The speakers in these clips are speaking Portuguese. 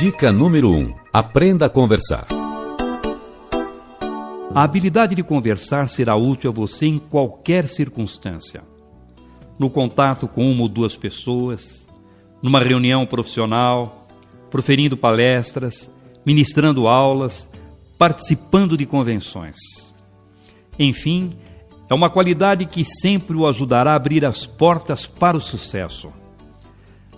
Dica número 1. Aprenda a conversar. A habilidade de conversar será útil a você em qualquer circunstância. No contato com uma ou duas pessoas, numa reunião profissional, proferindo palestras, ministrando aulas, participando de convenções. Enfim, é uma qualidade que sempre o ajudará a abrir as portas para o sucesso.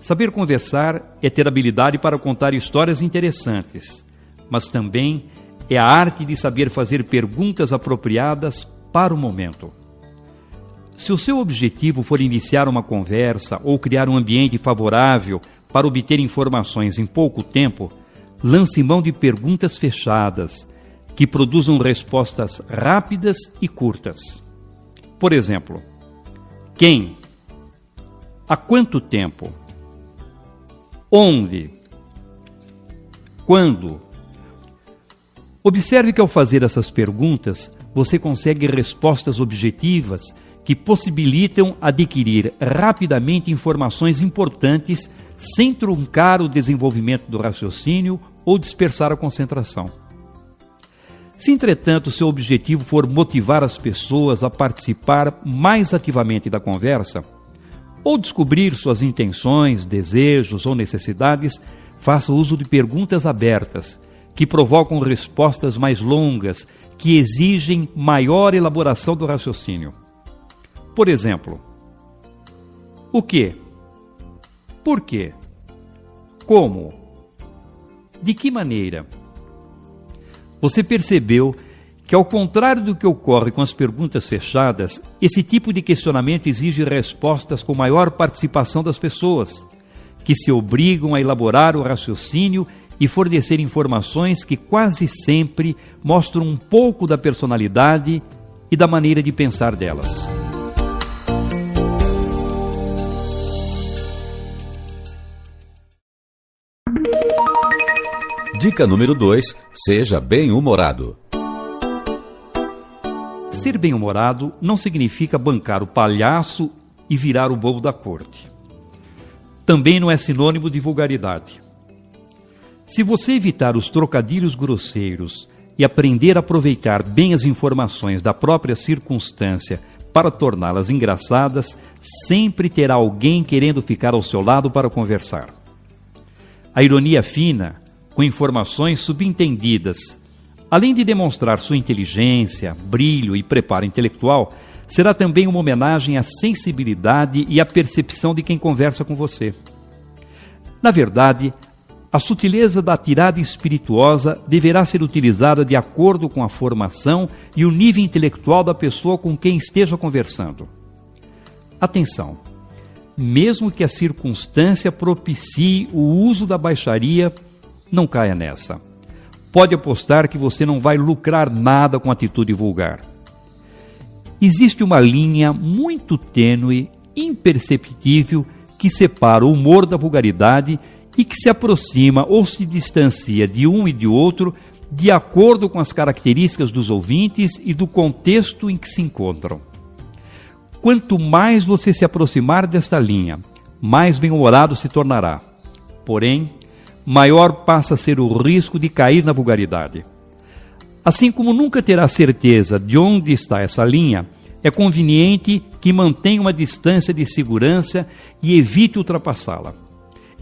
Saber conversar é ter habilidade para contar histórias interessantes, mas também é a arte de saber fazer perguntas apropriadas para o momento. Se o seu objetivo for iniciar uma conversa ou criar um ambiente favorável para obter informações em pouco tempo, lance mão de perguntas fechadas, que produzam respostas rápidas e curtas. Por exemplo, quem? Há quanto tempo? Onde? Quando? Observe que ao fazer essas perguntas, você consegue respostas objetivas que possibilitam adquirir rapidamente informações importantes sem truncar o desenvolvimento do raciocínio ou dispersar a concentração. Se, entretanto, seu objetivo for motivar as pessoas a participar mais ativamente da conversa, ou descobrir suas intenções, desejos ou necessidades, faça uso de perguntas abertas, que provocam respostas mais longas, que exigem maior elaboração do raciocínio. Por exemplo, o quê? Por quê? Como? De que maneira? Você percebeu que, ao contrário do que ocorre com as perguntas fechadas, esse tipo de questionamento exige respostas com maior participação das pessoas, que se obrigam a elaborar o raciocínio e fornecer informações que quase sempre mostram um pouco da personalidade e da maneira de pensar delas. Dica número 2. Seja bem-humorado. Ser bem-humorado não significa bancar o palhaço e virar o bobo da corte. Também não é sinônimo de vulgaridade. Se você evitar os trocadilhos grosseiros e aprender a aproveitar bem as informações da própria circunstância para torná-las engraçadas, sempre terá alguém querendo ficar ao seu lado para conversar. A ironia fina, com informações subentendidas, além de demonstrar sua inteligência, brilho e preparo intelectual, será também uma homenagem à sensibilidade e à percepção de quem conversa com você. Na verdade, a sutileza da tirada espirituosa deverá ser utilizada de acordo com a formação e o nível intelectual da pessoa com quem esteja conversando. Atenção! Mesmo que a circunstância propicie o uso da baixaria, não caia nessa. Pode apostar que você não vai lucrar nada com atitude vulgar. Existe uma linha muito tênue, imperceptível, que separa o humor da vulgaridade e que se aproxima ou se distancia de um e de outro de acordo com as características dos ouvintes e do contexto em que se encontram. Quanto mais você se aproximar desta linha, mais bem-humorado se tornará. Porém, maior passa a ser o risco de cair na vulgaridade. Assim como nunca terá certeza de onde está essa linha, é conveniente que mantenha uma distância de segurança e evite ultrapassá-la.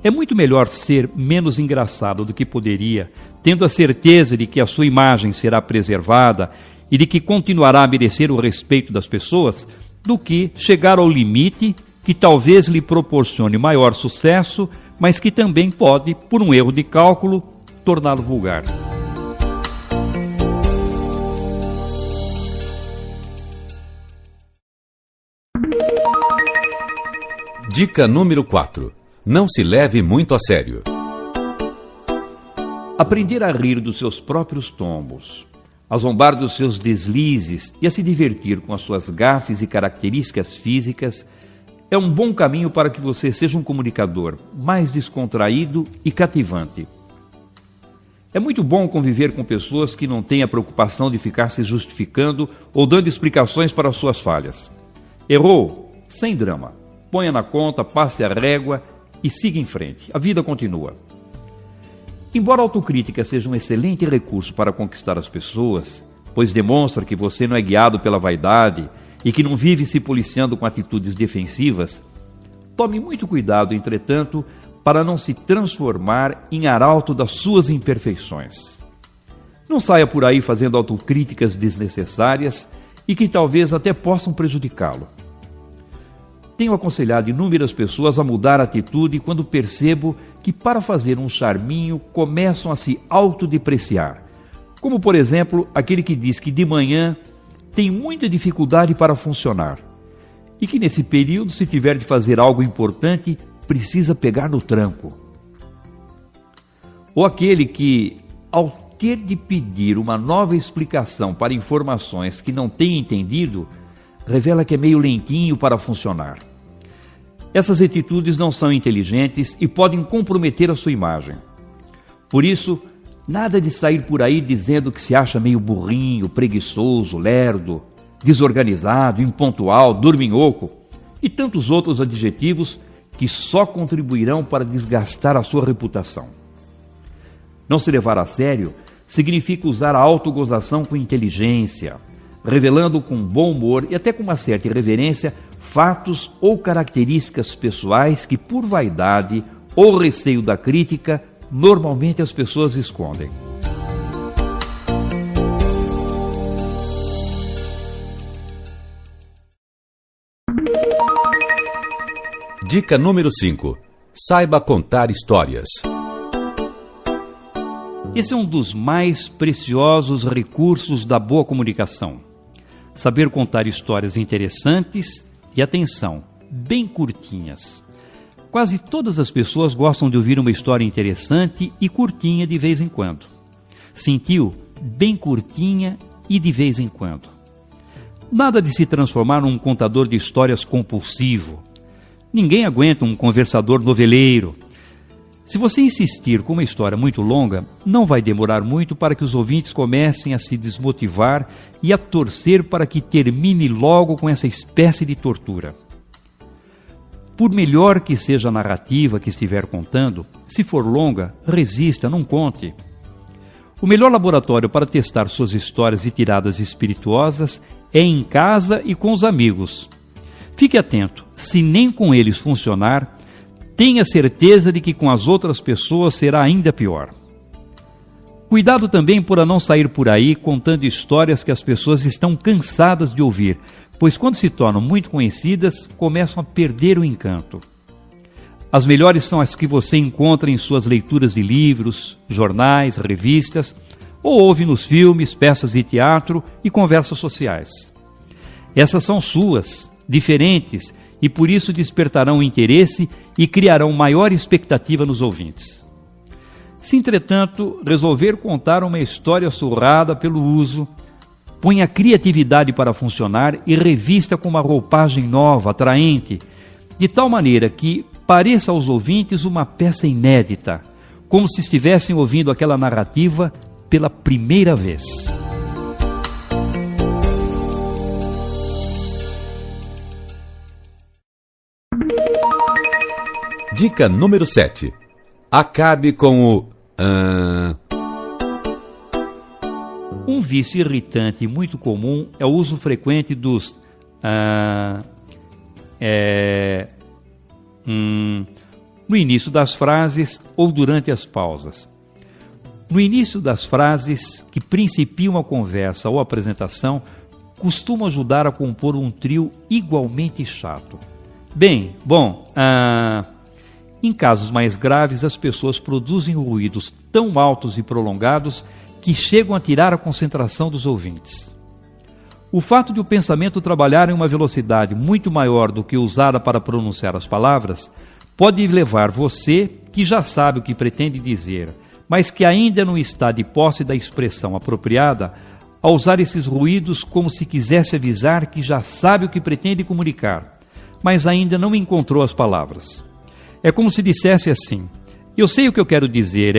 É muito melhor ser menos engraçado do que poderia, tendo a certeza de que a sua imagem será preservada e de que continuará a merecer o respeito das pessoas, do que chegar ao limite que talvez lhe proporcione maior sucesso, mas que também pode, por um erro de cálculo, torná-lo vulgar. Dica número 4. Não se leve muito a sério. Aprender a rir dos seus próprios tombos, a zombar dos seus deslizes e a se divertir com as suas gafes e características físicas é um bom caminho para que você seja um comunicador mais descontraído e cativante. É muito bom conviver com pessoas que não têm a preocupação de ficar se justificando ou dando explicações para as suas falhas. Errou? Sem drama. Ponha na conta, passe a régua e siga em frente. A vida continua. Embora a autocrítica seja um excelente recurso para conquistar as pessoas, pois demonstra que você não é guiado pela vaidade e que não vive se policiando com atitudes defensivas, tome muito cuidado, entretanto, para não se transformar em arauto das suas imperfeições. Não saia por aí fazendo autocríticas desnecessárias e que talvez até possam prejudicá-lo. Tenho aconselhado inúmeras pessoas a mudar a atitude quando percebo que, para fazer um charminho, começam a se autodepreciar. Como, por exemplo, aquele que diz que de manhã tem muita dificuldade para funcionar e que nesse período, se tiver de fazer algo importante, precisa pegar no tranco. Ou aquele que, ao ter de pedir uma nova explicação para informações que não tem entendido, revela que é meio lentinho para funcionar. Essas atitudes não são inteligentes e podem comprometer a sua imagem. Por isso, nada de sair por aí dizendo que se acha meio burrinho, preguiçoso, lerdo, desorganizado, impontual, dorminhoco e tantos outros adjetivos que só contribuirão para desgastar a sua reputação. Não se levar a sério significa usar a autogozação com inteligência, revelando com bom humor e até com uma certa irreverência fatos ou características pessoais que, por vaidade ou receio da crítica, normalmente as pessoas escondem. Dica número 5. Saiba contar histórias. Esse é um dos mais preciosos recursos da boa comunicação. Saber contar histórias interessantes e, atenção, bem curtinhas. Quase todas as pessoas gostam de ouvir uma história interessante e curtinha de vez em quando. Sentiu? Bem curtinha e de vez em quando. Nada de se transformar num contador de histórias compulsivo. Ninguém aguenta um conversador noveleiro. Se você insistir com uma história muito longa, não vai demorar muito para que os ouvintes comecem a se desmotivar e a torcer para que termine logo com essa espécie de tortura. Por melhor que seja a narrativa que estiver contando, se for longa, resista, não conte. O melhor laboratório para testar suas histórias e tiradas espirituosas é em casa e com os amigos. Fique atento, se nem com eles funcionar, tenha certeza de que com as outras pessoas será ainda pior. Cuidado também para não sair por aí contando histórias que as pessoas estão cansadas de ouvir, pois quando se tornam muito conhecidas, começam a perder o encanto. As melhores são as que você encontra em suas leituras de livros, jornais, revistas, ou ouve nos filmes, peças de teatro e conversas sociais. Essas são suas, diferentes, e por isso despertarão interesse e criarão maior expectativa nos ouvintes. Se, entretanto, resolver contar uma história surrada pelo uso, põe a criatividade para funcionar e revista com uma roupagem nova, atraente, de tal maneira que pareça aos ouvintes uma peça inédita, como se estivessem ouvindo aquela narrativa pela primeira vez. Dica número 7. Acabe com o Um vício irritante muito comum é o uso frequente dos no início das frases ou durante as pausas. No início das frases que principiam a conversa ou apresentação, costumam ajudar a compor um trio igualmente chato. Em casos mais graves, as pessoas produzem ruídos tão altos e prolongados que chegam a tirar a concentração dos ouvintes. O fato de o pensamento trabalhar em uma velocidade muito maior do que usada para pronunciar as palavras pode levar você, que já sabe o que pretende dizer, mas que ainda não está de posse da expressão apropriada, a usar esses ruídos como se quisesse avisar que já sabe o que pretende comunicar, mas ainda não encontrou as palavras. É como se dissesse assim: eu sei o que eu quero dizer,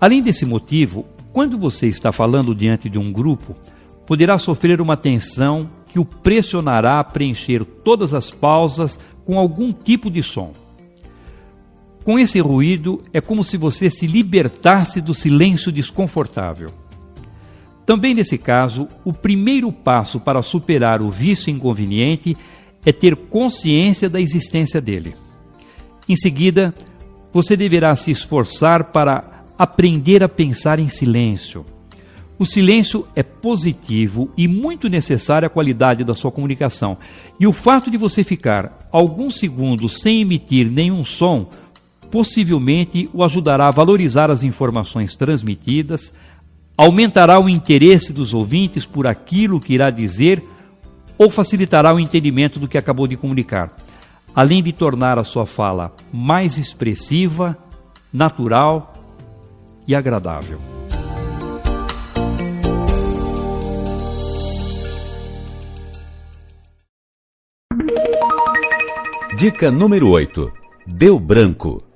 Além desse motivo, quando você está falando diante de um grupo, poderá sofrer uma tensão que o pressionará a preencher todas as pausas com algum tipo de som. Com esse ruído, é como se você se libertasse do silêncio desconfortável. Também nesse caso, o primeiro passo para superar o vício inconveniente é ter consciência da existência dele. Em seguida, você deverá se esforçar para aprender a pensar em silêncio. O silêncio é positivo e muito necessário à qualidade da sua comunicação. E o fato de você ficar alguns segundos sem emitir nenhum som possivelmente o ajudará a valorizar as informações transmitidas, aumentará o interesse dos ouvintes por aquilo que irá dizer ou facilitará o entendimento do que acabou de comunicar, além de tornar a sua fala mais expressiva, natural e agradável. Dica número 8. Deu branco.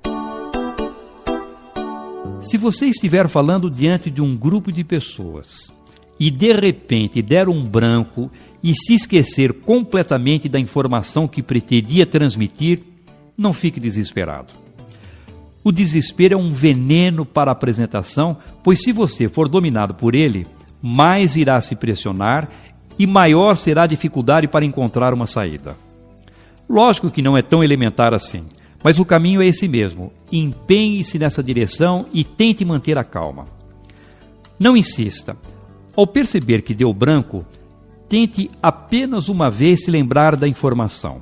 Se você estiver falando diante de um grupo de pessoas e de repente der um branco e se esquecer completamente da informação que pretendia transmitir, não fique desesperado. O desespero é um veneno para a apresentação, pois se você for dominado por ele, mais irá se pressionar e maior será a dificuldade para encontrar uma saída. Lógico que não é tão elementar assim, mas o caminho é esse mesmo. Empenhe-se nessa direção e tente manter a calma. Não insista. Ao perceber que deu branco, tente apenas uma vez se lembrar da informação.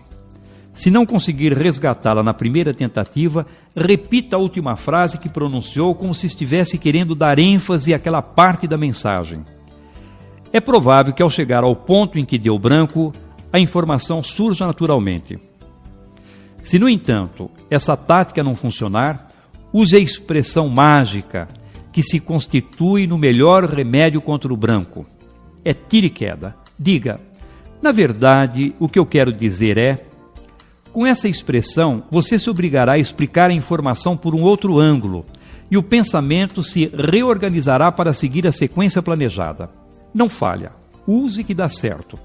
Se não conseguir resgatá-la na primeira tentativa, repita a última frase que pronunciou como se estivesse querendo dar ênfase àquela parte da mensagem. É provável que ao chegar ao ponto em que deu branco, a informação surja naturalmente. Se, no entanto, essa tática não funcionar, use a expressão mágica que se constitui no melhor remédio contra o branco. É tira e queda. Diga, na verdade, o que eu quero dizer é... Com essa expressão, você se obrigará a explicar a informação por um outro ângulo e o pensamento se reorganizará para seguir a sequência planejada. Não falha. Use que dá certo.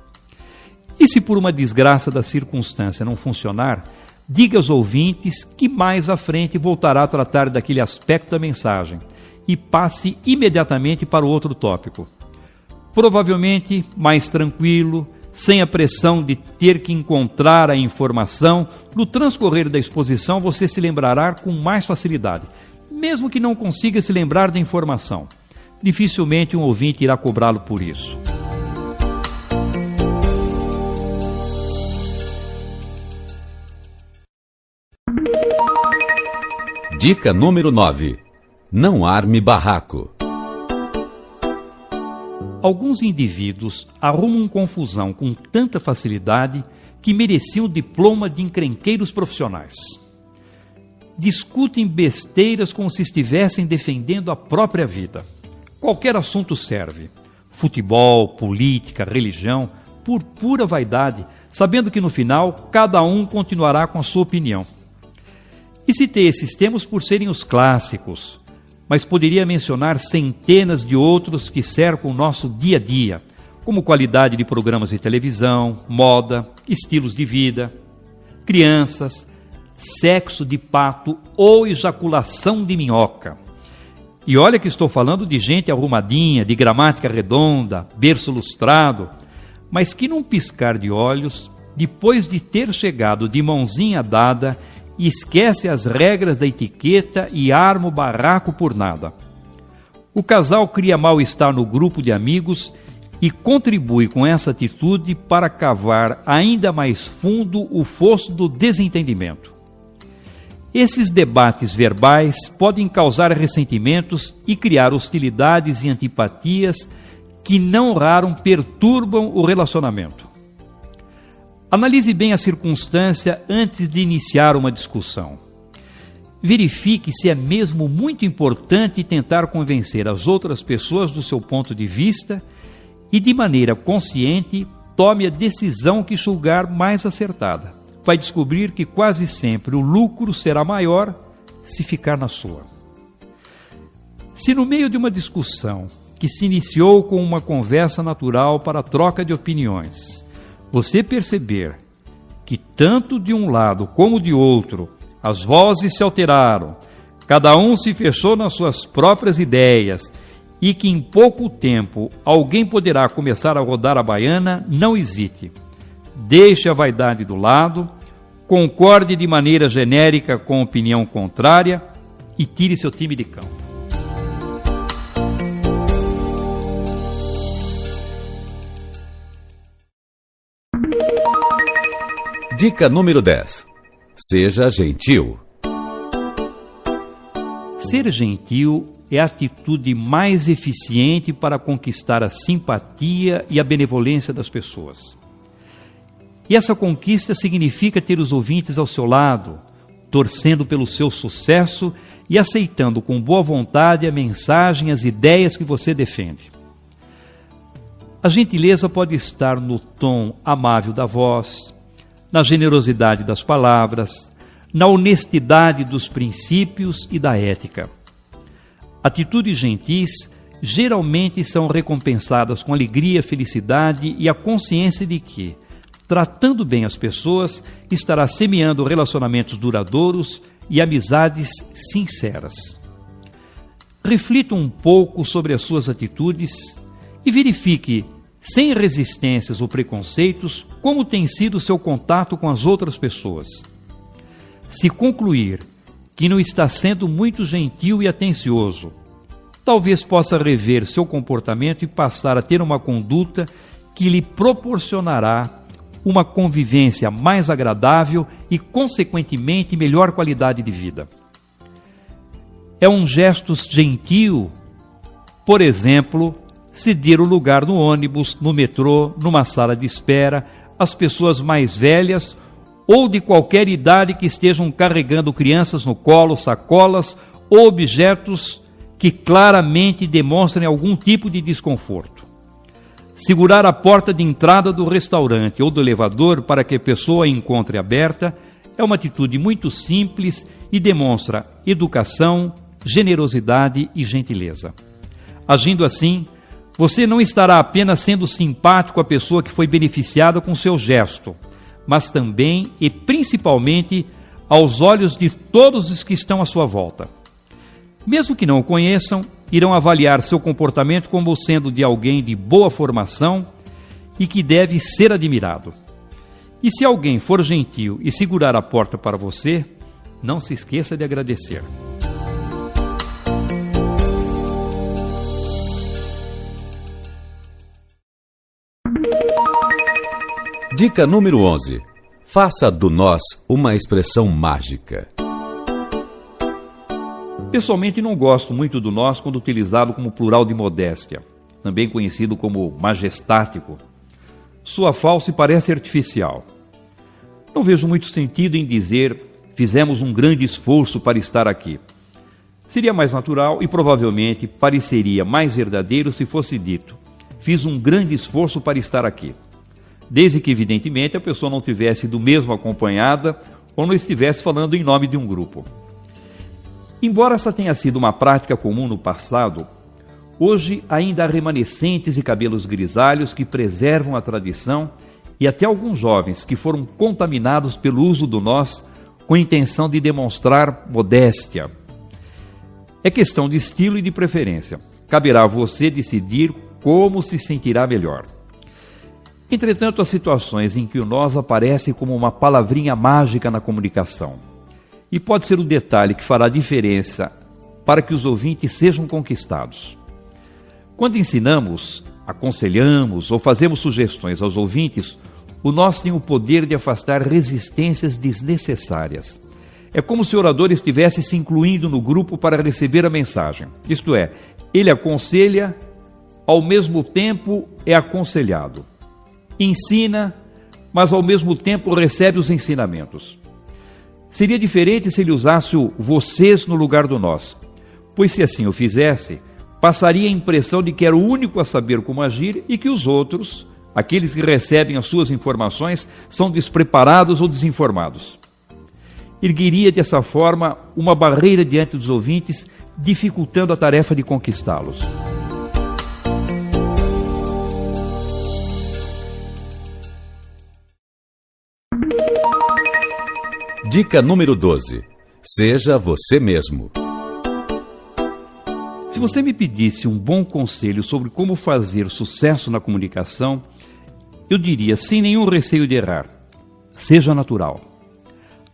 E se por uma desgraça da circunstância não funcionar, diga aos ouvintes que mais à frente voltará a tratar daquele aspecto da mensagem e passe imediatamente para o outro tópico. Provavelmente mais tranquilo, sem a pressão de ter que encontrar a informação, no transcorrer da exposição você se lembrará com mais facilidade, mesmo que não consiga se lembrar da informação. Dificilmente um ouvinte irá cobrá-lo por isso. Dica número 9. Não arme barraco. Alguns indivíduos arrumam confusão com tanta facilidade que mereciam diploma de encrenqueiros profissionais. Discutem besteiras como se estivessem defendendo a própria vida. Qualquer assunto serve. Futebol, política, religião, por pura vaidade, sabendo que no final cada um continuará com a sua opinião. E citei esses termos por serem os clássicos, mas poderia mencionar centenas de outros que cercam o nosso dia a dia, como qualidade de programas de televisão, moda, estilos de vida, crianças, sexo de pato ou ejaculação de minhoca. E olha que estou falando de gente arrumadinha, de gramática redonda, berço lustrado, mas que num piscar de olhos, depois de ter chegado de mãozinha dada, esquece as regras da etiqueta e arma o barraco por nada. O casal cria mal-estar no grupo de amigos e contribui com essa atitude para cavar ainda mais fundo o fosso do desentendimento. Esses debates verbais podem causar ressentimentos e criar hostilidades e antipatias que não raro perturbam o relacionamento. Analise bem a circunstância antes de iniciar uma discussão. Verifique se é mesmo muito importante tentar convencer as outras pessoas do seu ponto de vista e, de maneira consciente, tome a decisão que julgar mais acertada. Vai descobrir que quase sempre o lucro será maior se ficar na sua. Se no meio de uma discussão que se iniciou com uma conversa natural para a troca de opiniões, você perceber que tanto de um lado como de outro as vozes se alteraram, cada um se fechou nas suas próprias ideias, e que em pouco tempo alguém poderá começar a rodar a baiana, não hesite. Deixe a vaidade do lado, concorde de maneira genérica com a opinião contrária e tire seu time de campo. Dica número 10. Seja gentil. Ser gentil é a atitude mais eficiente para conquistar a simpatia e a benevolência das pessoas. E essa conquista significa ter os ouvintes ao seu lado, torcendo pelo seu sucesso e aceitando com boa vontade a mensagem, as ideias que você defende. A gentileza pode estar no tom amável da voz, na generosidade das palavras, na honestidade dos princípios e da ética. Atitudes gentis geralmente são recompensadas com alegria, felicidade e a consciência de que, tratando bem as pessoas, estará semeando relacionamentos duradouros e amizades sinceras. Reflita um pouco sobre as suas atitudes e verifique, sem resistências ou preconceitos, como tem sido o seu contato com as outras pessoas. Se concluir que não está sendo muito gentil e atencioso, talvez possa rever seu comportamento e passar a ter uma conduta que lhe proporcionará uma convivência mais agradável e, consequentemente, melhor qualidade de vida. É um gesto gentil, por exemplo, ceder o lugar no ônibus, no metrô, numa sala de espera, às pessoas mais velhas ou de qualquer idade que estejam carregando crianças no colo, sacolas ou objetos que claramente demonstrem algum tipo de desconforto. Segurar a porta de entrada do restaurante ou do elevador para que a pessoa a encontre aberta é uma atitude muito simples e demonstra educação, generosidade e gentileza. Agindo assim, você não estará apenas sendo simpático à pessoa que foi beneficiada com seu gesto, mas também e principalmente aos olhos de todos os que estão à sua volta. Mesmo que não o conheçam, irão avaliar seu comportamento como sendo de alguém de boa formação e que deve ser admirado. E se alguém for gentil e segurar a porta para você, não se esqueça de agradecer. Dica número 11. Faça do nós uma expressão mágica. Pessoalmente não gosto muito do nós quando utilizado como plural de modéstia, também conhecido como majestático. Soa falso e parece artificial. Não vejo muito sentido em dizer fizemos um grande esforço para estar aqui. Seria mais natural e provavelmente pareceria mais verdadeiro se fosse dito fiz um grande esforço para estar aqui. Desde que, evidentemente, a pessoa não tivesse sido mesmo acompanhada ou não estivesse falando em nome de um grupo. Embora essa tenha sido uma prática comum no passado, hoje ainda há remanescentes de cabelos grisalhos que preservam a tradição e até alguns jovens que foram contaminados pelo uso do nós com a intenção de demonstrar modéstia. É questão de estilo e de preferência. Caberá a você decidir como se sentirá melhor. Entretanto, há situações em que o nós aparece como uma palavrinha mágica na comunicação. E pode ser o detalhe que fará diferença para que os ouvintes sejam conquistados. Quando ensinamos, aconselhamos ou fazemos sugestões aos ouvintes, o nós tem o poder de afastar resistências desnecessárias. É como se o orador estivesse se incluindo no grupo para receber a mensagem. Isto é, ele aconselha, ao mesmo tempo é aconselhado. Ensina, mas ao mesmo tempo recebe os ensinamentos. Seria diferente se ele usasse o vocês no lugar do nós, pois se assim o fizesse, passaria a impressão de que era o único a saber como agir e que os outros, aqueles que recebem as suas informações, são despreparados ou desinformados. Ergueria dessa forma uma barreira diante dos ouvintes, dificultando a tarefa de conquistá-los. Dica número 12. Seja você mesmo. Se você me pedisse um bom conselho sobre como fazer sucesso na comunicação, eu diria, sem nenhum receio de errar, seja natural.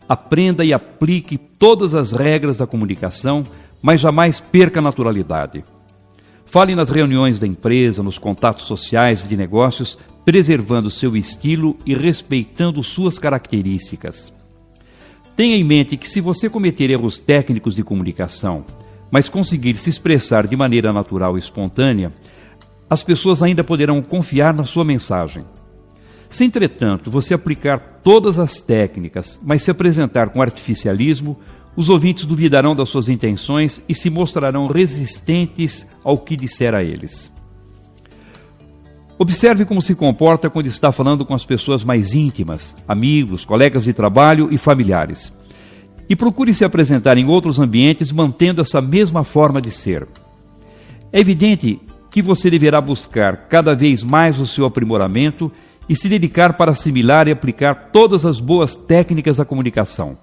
Aprenda e aplique todas as regras da comunicação, mas jamais perca a naturalidade. Fale nas reuniões da empresa, nos contatos sociais e de negócios, preservando seu estilo e respeitando suas características. Tenha em mente que se você cometer erros técnicos de comunicação, mas conseguir se expressar de maneira natural e espontânea, as pessoas ainda poderão confiar na sua mensagem. Se, entretanto, você aplicar todas as técnicas, mas se apresentar com artificialismo, os ouvintes duvidarão das suas intenções e se mostrarão resistentes ao que disser a eles. Observe como se comporta quando está falando com as pessoas mais íntimas, amigos, colegas de trabalho e familiares. E procure se apresentar em outros ambientes mantendo essa mesma forma de ser. É evidente que você deverá buscar cada vez mais o seu aprimoramento e se dedicar para assimilar e aplicar todas as boas técnicas da comunicação,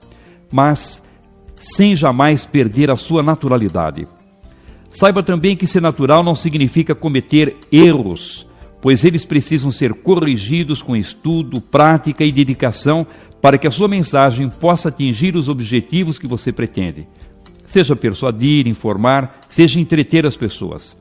mas sem jamais perder a sua naturalidade. Saiba também que ser natural não significa cometer erros, pois eles precisam ser corrigidos com estudo, prática e dedicação para que a sua mensagem possa atingir os objetivos que você pretende. Seja persuadir, informar, seja entreter as pessoas.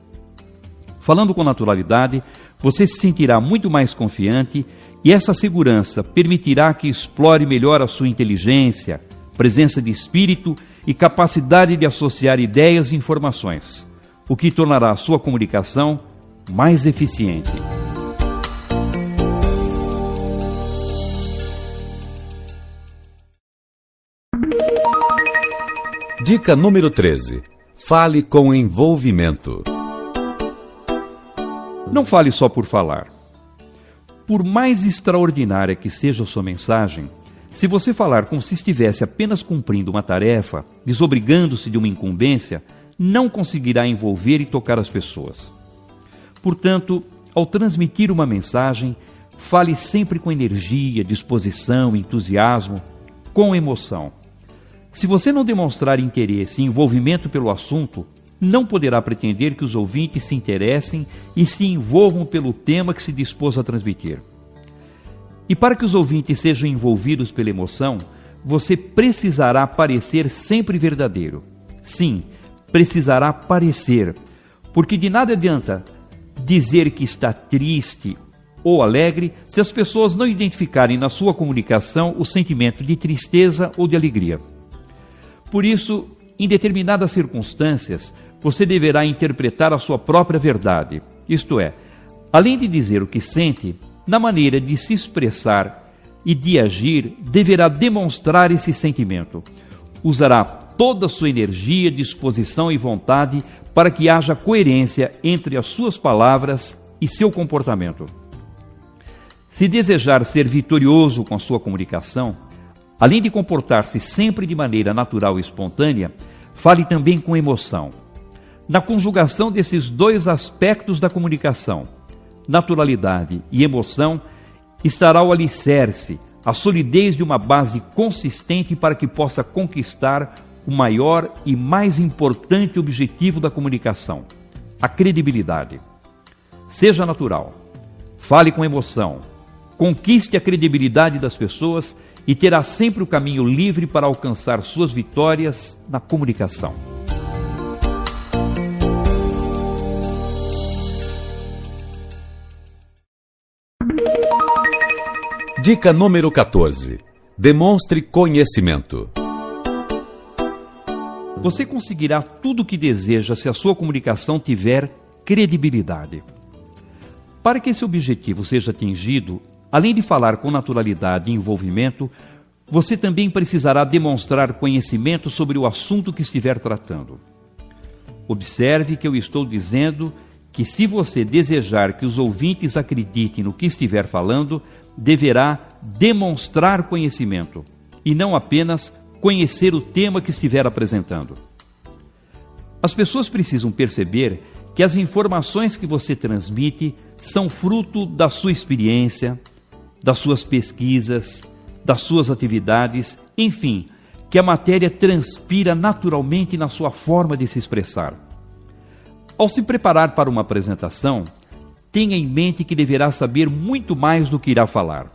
Falando com naturalidade, você se sentirá muito mais confiante e essa segurança permitirá que explore melhor a sua inteligência, presença de espírito e capacidade de associar ideias e informações, o que tornará a sua comunicação mais eficiente. Dica número 13. Fale com envolvimento. Não fale só por falar. Por mais extraordinária que seja a sua mensagem, se você falar como se estivesse apenas cumprindo uma tarefa, desobrigando-se de uma incumbência, não conseguirá envolver e tocar as pessoas. Portanto, ao transmitir uma mensagem, fale sempre com energia, disposição, entusiasmo, com emoção. Se você não demonstrar interesse e envolvimento pelo assunto, não poderá pretender que os ouvintes se interessem e se envolvam pelo tema que se dispôs a transmitir. E para que os ouvintes sejam envolvidos pela emoção, você precisará parecer sempre verdadeiro. Sim, precisará parecer, porque de nada adianta dizer que está triste ou alegre se as pessoas não identificarem na sua comunicação o sentimento de tristeza ou de alegria. Por isso, em determinadas circunstâncias, você deverá interpretar a sua própria verdade, isto é, além de dizer o que sente, na maneira de se expressar e de agir, deverá demonstrar esse sentimento. Usará toda a sua energia, disposição e vontade para que haja coerência entre as suas palavras e seu comportamento. Se desejar ser vitorioso com a sua comunicação, além de comportar-se sempre de maneira natural e espontânea, fale também com emoção. Na conjugação desses dois aspectos da comunicação, naturalidade e emoção, estará o alicerce, a solidez de uma base consistente para que possa conquistar o maior e mais importante objetivo da comunicação, a credibilidade. Seja natural, fale com emoção, conquiste a credibilidade das pessoas e terá sempre o caminho livre para alcançar suas vitórias na comunicação. Dica número 14. Demonstre conhecimento. Você conseguirá tudo o que deseja se a sua comunicação tiver credibilidade. Para que esse objetivo seja atingido, além de falar com naturalidade e envolvimento, você também precisará demonstrar conhecimento sobre o assunto que estiver tratando. Observe que eu estou dizendo que se você desejar que os ouvintes acreditem no que estiver falando, deverá demonstrar conhecimento e não apenas conhecer o tema que estiver apresentando. As pessoas precisam perceber que as informações que você transmite são fruto da sua experiência, das suas pesquisas, das suas atividades, enfim, que a matéria transpira naturalmente na sua forma de se expressar. Ao se preparar para uma apresentação, tenha em mente que deverá saber muito mais do que irá falar.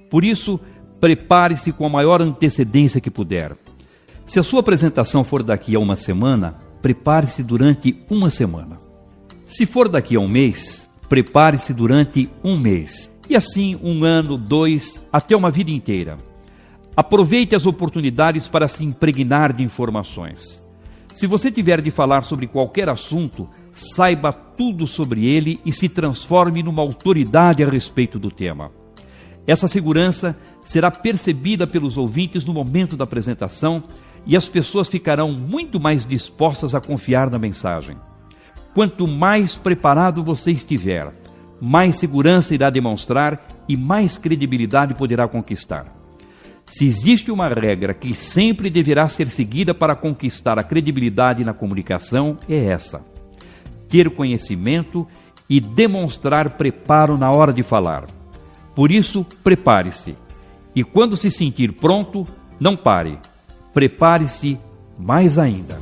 Por isso, prepare-se com a maior antecedência que puder. Se a sua apresentação for daqui a uma semana, prepare-se durante uma semana. Se for daqui a um mês, prepare-se durante um mês. E assim, 1 ano, 2, até uma vida inteira. Aproveite as oportunidades para se impregnar de informações. Se você tiver de falar sobre qualquer assunto, saiba tudo sobre ele e se transforme numa autoridade a respeito do tema. Essa segurança será percebida pelos ouvintes no momento da apresentação e as pessoas ficarão muito mais dispostas a confiar na mensagem. Quanto mais preparado você estiver, mais segurança irá demonstrar e mais credibilidade poderá conquistar. Se existe uma regra que sempre deverá ser seguida para conquistar a credibilidade na comunicação, é essa: ter conhecimento e demonstrar preparo na hora de falar. Por isso, prepare-se. E quando se sentir pronto, não pare. Prepare-se mais ainda.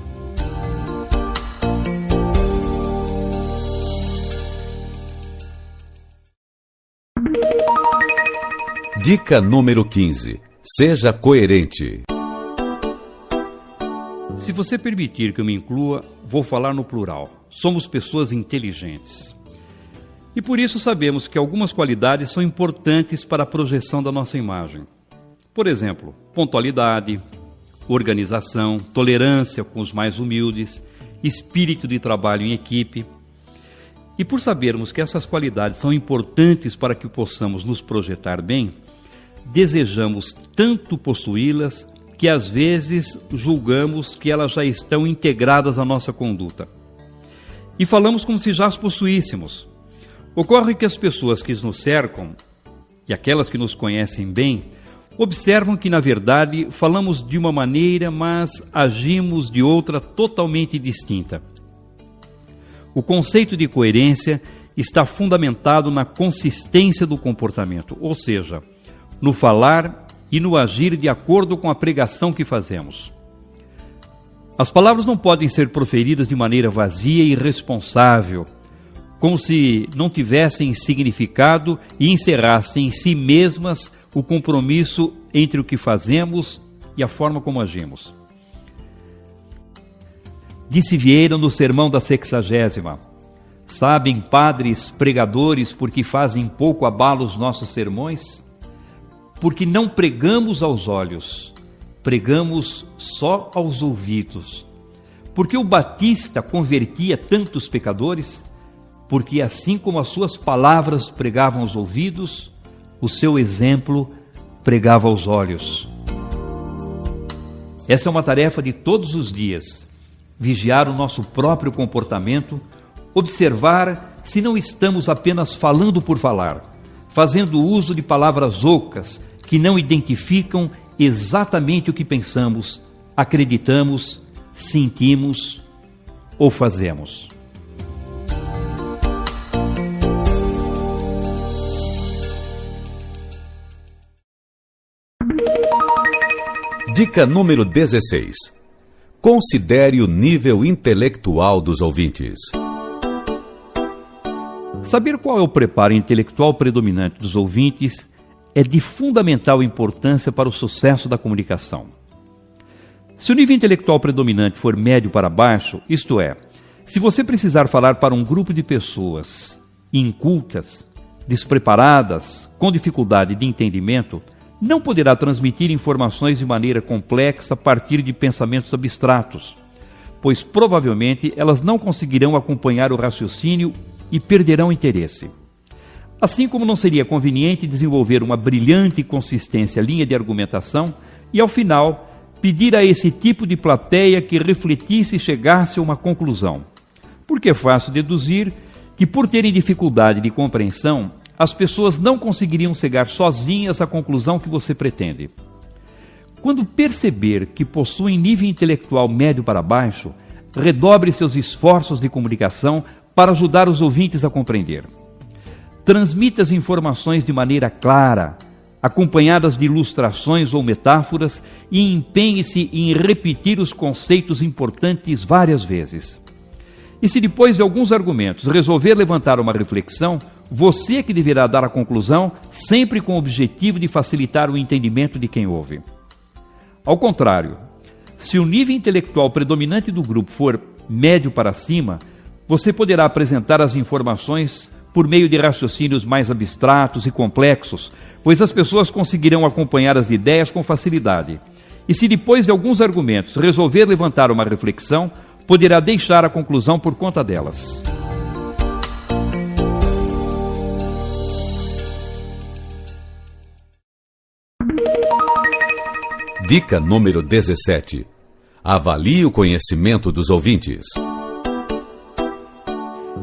Dica número 15. Seja coerente. Se você permitir que eu me inclua, vou falar no plural. Somos pessoas inteligentes. E por isso sabemos que algumas qualidades são importantes para a projeção da nossa imagem. Por exemplo, pontualidade, organização, tolerância com os mais humildes, espírito de trabalho em equipe. E por sabermos que essas qualidades são importantes para que possamos nos projetar bem, desejamos tanto possuí-las que às vezes julgamos que elas já estão integradas à nossa conduta. E falamos como se já as possuíssemos. Ocorre que as pessoas que nos cercam, e aquelas que nos conhecem bem, observam que, na verdade, falamos de uma maneira, mas agimos de outra totalmente distinta. O conceito de coerência está fundamentado na consistência do comportamento, ou seja, no falar e no agir de acordo com a pregação que fazemos. As palavras não podem ser proferidas de maneira vazia e irresponsável, como se não tivessem significado e encerrassem em si mesmas o compromisso entre o que fazemos e a forma como agimos. Disse Vieira no sermão da 60ª: sabem, padres, pregadores, por que fazem pouco abalo os nossos sermões? Porque não pregamos aos olhos, pregamos só aos ouvidos. Porque o Batista convertia tantos pecadores? Porque assim como as suas palavras pregavam aos ouvidos, o seu exemplo pregava aos olhos. Essa é uma tarefa de todos os dias: vigiar o nosso próprio comportamento, observar se não estamos apenas falando por falar, fazendo uso de palavras ocas que não identificam exatamente o que pensamos, acreditamos, sentimos ou fazemos. Dica número 16. Considere o nível intelectual dos ouvintes. Saber qual é o preparo intelectual predominante dos ouvintes é de fundamental importância para o sucesso da comunicação. Se o nível intelectual predominante for médio para baixo, isto é, se você precisar falar para um grupo de pessoas incultas, despreparadas, com dificuldade de entendimento, não poderá transmitir informações de maneira complexa a partir de pensamentos abstratos, pois provavelmente elas não conseguirão acompanhar o raciocínio e perderão interesse. Assim como não seria conveniente desenvolver uma brilhante e consistente linha de argumentação e, ao final, pedir a esse tipo de plateia que refletisse e chegasse a uma conclusão. Porque é fácil deduzir que, por terem dificuldade de compreensão, as pessoas não conseguiriam chegar sozinhas à conclusão que você pretende. Quando perceber que possuem nível intelectual médio para baixo, redobre seus esforços de comunicação para ajudar os ouvintes a compreender. Transmita as informações de maneira clara, acompanhadas de ilustrações ou metáforas, e empenhe-se em repetir os conceitos importantes várias vezes. E se depois de alguns argumentos resolver levantar uma reflexão, você é que deverá dar a conclusão, sempre com o objetivo de facilitar o entendimento de quem ouve. Ao contrário, se o nível intelectual predominante do grupo for médio para cima, você poderá apresentar as informações por meio de raciocínios mais abstratos e complexos, pois as pessoas conseguirão acompanhar as ideias com facilidade. E se depois de alguns argumentos resolver levantar uma reflexão, poderá deixar a conclusão por conta delas. Dica número 17. Avalie o conhecimento dos ouvintes.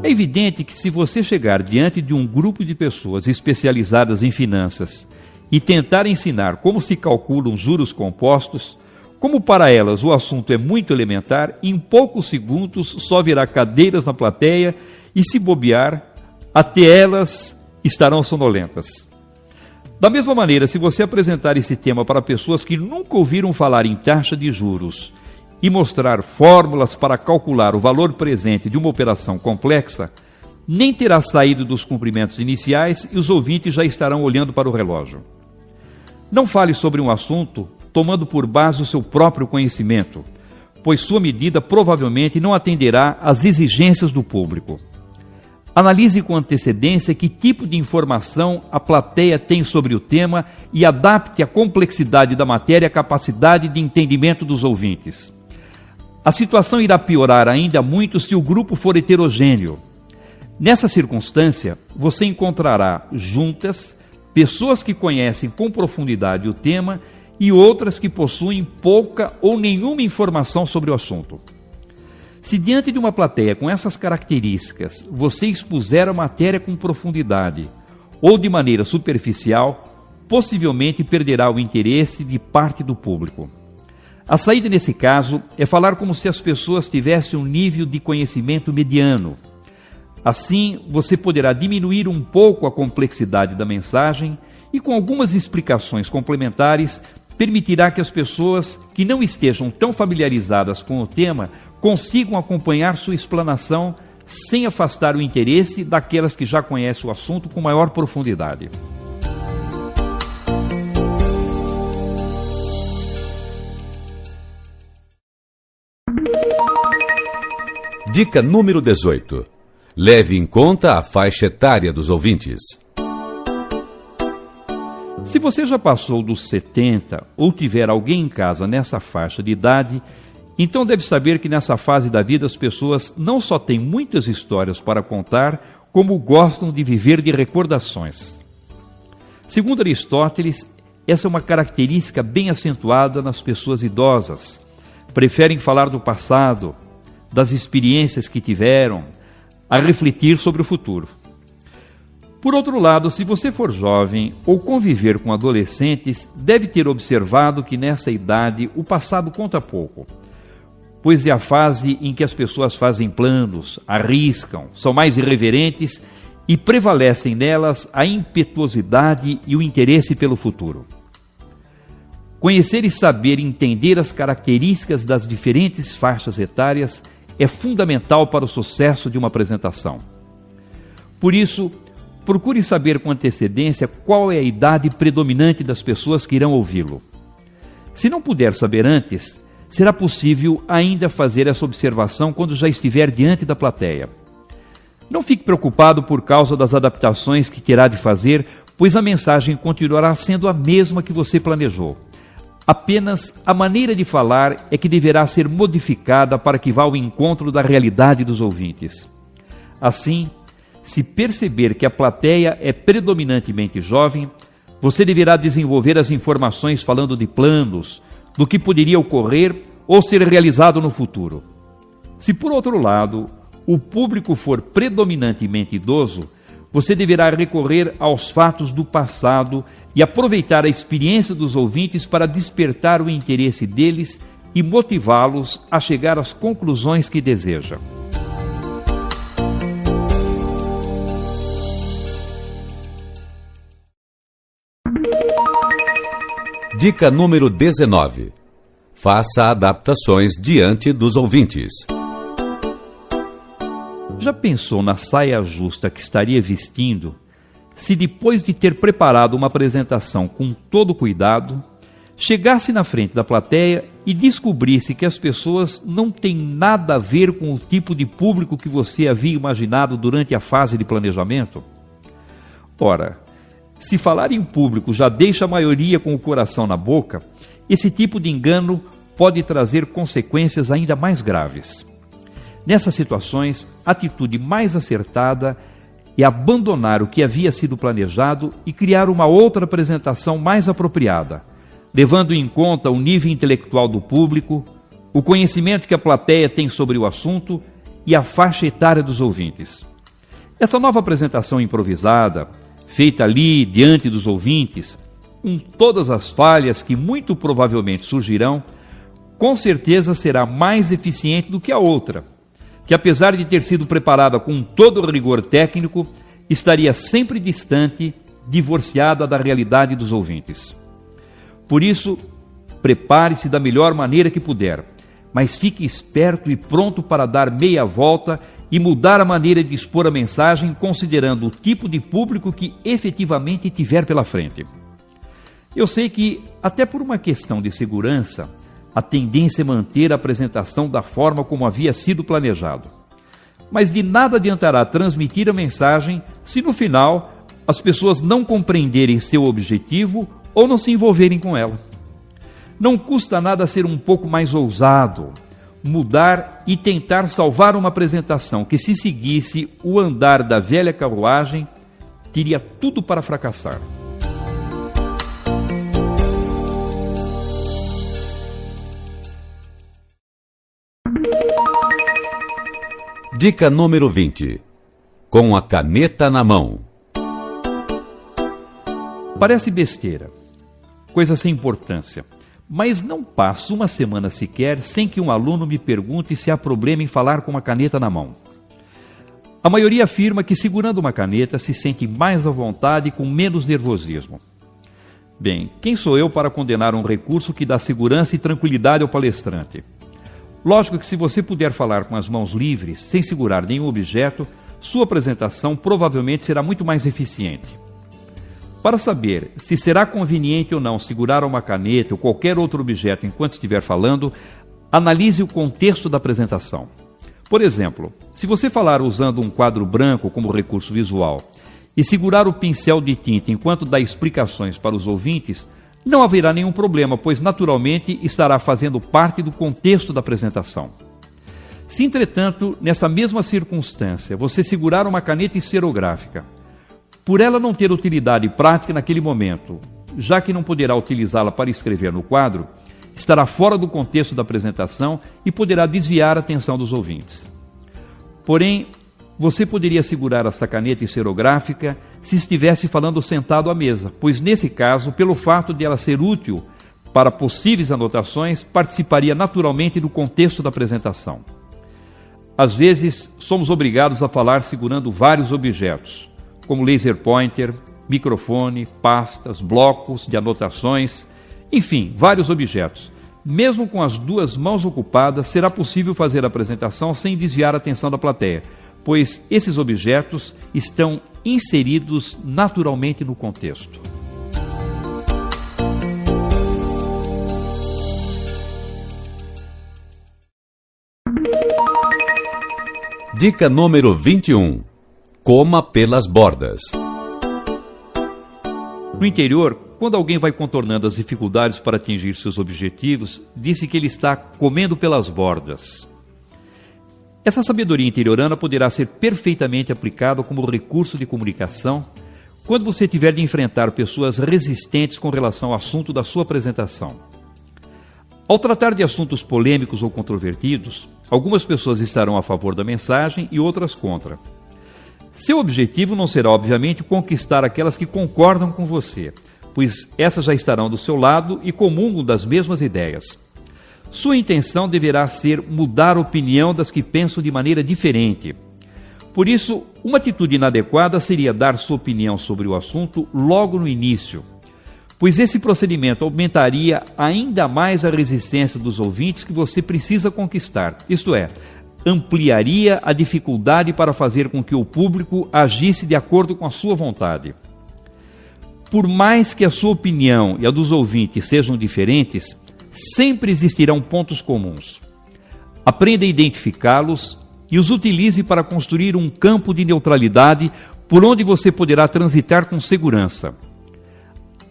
É evidente que se você chegar diante de um grupo de pessoas especializadas em finanças e tentar ensinar como se calculam juros compostos, como para elas o assunto é muito elementar, em poucos segundos só virá cadeiras na plateia e, se bobear, até elas estarão sonolentas. Da mesma maneira, se você apresentar esse tema para pessoas que nunca ouviram falar em taxa de juros e mostrar fórmulas para calcular o valor presente de uma operação complexa, nem terá saído dos cumprimentos iniciais e os ouvintes já estarão olhando para o relógio. Não fale sobre um assunto tomando por base o seu próprio conhecimento, pois sua medida provavelmente não atenderá às exigências do público. Analise com antecedência que tipo de informação a plateia tem sobre o tema e adapte a complexidade da matéria à capacidade de entendimento dos ouvintes. A situação irá piorar ainda muito se o grupo for heterogêneo. Nessa circunstância, você encontrará juntas pessoas que conhecem com profundidade o tema e outras que possuem pouca ou nenhuma informação sobre o assunto. Se diante de uma plateia com essas características você expuser a matéria com profundidade ou de maneira superficial, possivelmente perderá o interesse de parte do público. A saída nesse caso é falar como se as pessoas tivessem um nível de conhecimento mediano. Assim, você poderá diminuir um pouco a complexidade da mensagem e, com algumas explicações complementares, permitirá que as pessoas que não estejam tão familiarizadas com o tema consigam acompanhar sua explanação sem afastar o interesse daquelas que já conhecem o assunto com maior profundidade. Dica número 18. Leve em conta a faixa etária dos ouvintes. Se você já passou dos 70 ou tiver alguém em casa nessa faixa de idade, então deve saber que nessa fase da vida as pessoas não só têm muitas histórias para contar, como gostam de viver de recordações. Segundo Aristóteles, essa é uma característica bem acentuada nas pessoas idosas. Preferem falar do passado, das experiências que tiveram, a refletir sobre o futuro. Por outro lado, se você for jovem ou conviver com adolescentes, deve ter observado que nessa idade o passado conta pouco, pois é a fase em que as pessoas fazem planos, arriscam, são mais irreverentes e prevalecem nelas a impetuosidade e o interesse pelo futuro. Conhecer e saber entender as características das diferentes faixas etárias é fundamental para o sucesso de uma apresentação. Por isso, procure saber com antecedência qual é a idade predominante das pessoas que irão ouvi-lo. Se não puder saber antes, será possível ainda fazer essa observação quando já estiver diante da plateia. Não fique preocupado por causa das adaptações que terá de fazer, pois a mensagem continuará sendo a mesma que você planejou. Apenas a maneira de falar é que deverá ser modificada para que vá ao encontro da realidade dos ouvintes. Assim, se perceber que a plateia é predominantemente jovem, você deverá desenvolver as informações falando de planos, do que poderia ocorrer ou ser realizado no futuro. Se, por outro lado, o público for predominantemente idoso, você deverá recorrer aos fatos do passado e aproveitar a experiência dos ouvintes para despertar o interesse deles e motivá-los a chegar às conclusões que deseja. Dica número 19. Faça adaptações diante dos ouvintes. Já pensou na saia justa que estaria vestindo se depois de ter preparado uma apresentação com todo cuidado, chegasse na frente da plateia e descobrisse que as pessoas não têm nada a ver com o tipo de público que você havia imaginado durante a fase de planejamento? Ora, se falar em público já deixa a maioria com o coração na boca, esse tipo de engano pode trazer consequências ainda mais graves. Nessas situações, a atitude mais acertada é abandonar o que havia sido planejado e criar uma outra apresentação mais apropriada, levando em conta o nível intelectual do público, o conhecimento que a plateia tem sobre o assunto e a faixa etária dos ouvintes. Essa nova apresentação improvisada, feita ali diante dos ouvintes, com todas as falhas que muito provavelmente surgirão, com certeza será mais eficiente do que a outra, que apesar de ter sido preparada com todo o rigor técnico, estaria sempre distante, divorciada da realidade dos ouvintes. Por isso, prepare-se da melhor maneira que puder, mas fique esperto e pronto para dar meia volta e mudar a maneira de expor a mensagem considerando o tipo de público que efetivamente tiver pela frente. Eu sei que, até por uma questão de segurança, a tendência é manter a apresentação da forma como havia sido planejado. Mas de nada adiantará transmitir a mensagem se no final as pessoas não compreenderem seu objetivo ou não se envolverem com ela. Não custa nada ser um pouco mais ousado, mudar e tentar salvar uma apresentação que, se seguisse o andar da velha carruagem, teria tudo para fracassar. Dica número 20. Com a caneta na mão. Parece besteira, coisa sem importância, mas não passo uma semana sequer sem que um aluno me pergunte se há problema em falar com uma caneta na mão. A maioria afirma que segurando uma caneta se sente mais à vontade e com menos nervosismo. Bem, quem sou eu para condenar um recurso que dá segurança e tranquilidade ao palestrante? Lógico que se você puder falar com as mãos livres, sem segurar nenhum objeto, sua apresentação provavelmente será muito mais eficiente. Para saber se será conveniente ou não segurar uma caneta ou qualquer outro objeto enquanto estiver falando, analise o contexto da apresentação. Por exemplo, se você falar usando um quadro branco como recurso visual e segurar o pincel de tinta enquanto dá explicações para os ouvintes, não haverá nenhum problema, pois naturalmente estará fazendo parte do contexto da apresentação. Se, entretanto, nessa mesma circunstância, você segurar uma caneta esferográfica, por ela não ter utilidade prática naquele momento, já que não poderá utilizá-la para escrever no quadro, estará fora do contexto da apresentação e poderá desviar a atenção dos ouvintes. Porém, você poderia segurar essa caneta esferográfica se estivesse falando sentado à mesa, pois nesse caso, pelo fato de ela ser útil para possíveis anotações, participaria naturalmente do contexto da apresentação. Às vezes, somos obrigados a falar segurando vários objetos, como laser pointer, microfone, pastas, blocos de anotações, enfim, vários objetos. Mesmo com as duas mãos ocupadas, será possível fazer a apresentação sem desviar a atenção da plateia, pois esses objetos estão inseridos naturalmente no contexto. Dica número 21. Coma pelas bordas. No interior, quando alguém vai contornando as dificuldades para atingir seus objetivos, diz-se que ele está comendo pelas bordas. Essa sabedoria interiorana poderá ser perfeitamente aplicada como recurso de comunicação quando você tiver de enfrentar pessoas resistentes com relação ao assunto da sua apresentação. Ao tratar de assuntos polêmicos ou controvertidos, algumas pessoas estarão a favor da mensagem e outras contra. Seu objetivo não será, obviamente, conquistar aquelas que concordam com você, pois essas já estarão do seu lado e comungam das mesmas ideias. Sua intenção deverá ser mudar a opinião das que pensam de maneira diferente. Por isso, uma atitude inadequada seria dar sua opinião sobre o assunto logo no início, pois esse procedimento aumentaria ainda mais a resistência dos ouvintes que você precisa conquistar, isto é, ampliaria a dificuldade para fazer com que o público agisse de acordo com a sua vontade. Por mais que a sua opinião e a dos ouvintes sejam diferentes, sempre existirão pontos comuns. Aprenda a identificá-los e os utilize para construir um campo de neutralidade por onde você poderá transitar com segurança.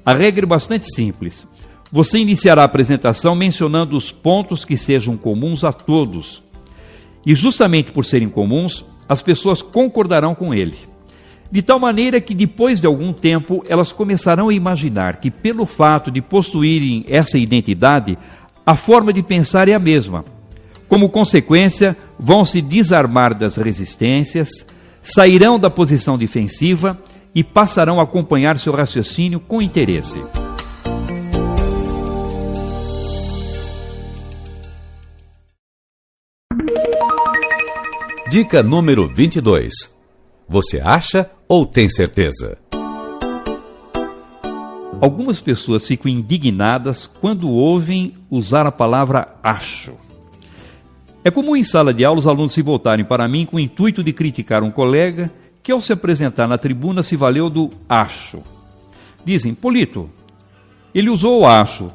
A regra é bastante simples. Você iniciará a apresentação mencionando os pontos que sejam comuns a todos. E justamente por serem comuns, as pessoas concordarão com ele. De tal maneira que depois de algum tempo, elas começarão a imaginar que pelo fato de possuírem essa identidade, a forma de pensar é a mesma. Como consequência, vão se desarmar das resistências, sairão da posição defensiva e passarão a acompanhar seu raciocínio com interesse. Dica número 22. Você acha ou tem certeza? Algumas pessoas ficam indignadas quando ouvem usar a palavra acho. É comum em sala de aula os alunos se voltarem para mim com o intuito de criticar um colega que ao se apresentar na tribuna se valeu do acho. Dizem, Polito, ele usou o acho.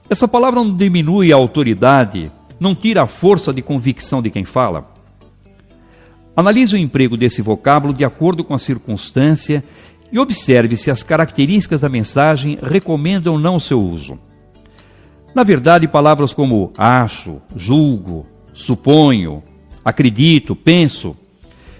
Essa palavra não diminui a autoridade, não tira a força de convicção de quem fala? Analise o emprego desse vocábulo de acordo com a circunstância e observe se as características da mensagem recomendam ou não o seu uso. Na verdade, palavras como acho, julgo, suponho, acredito, penso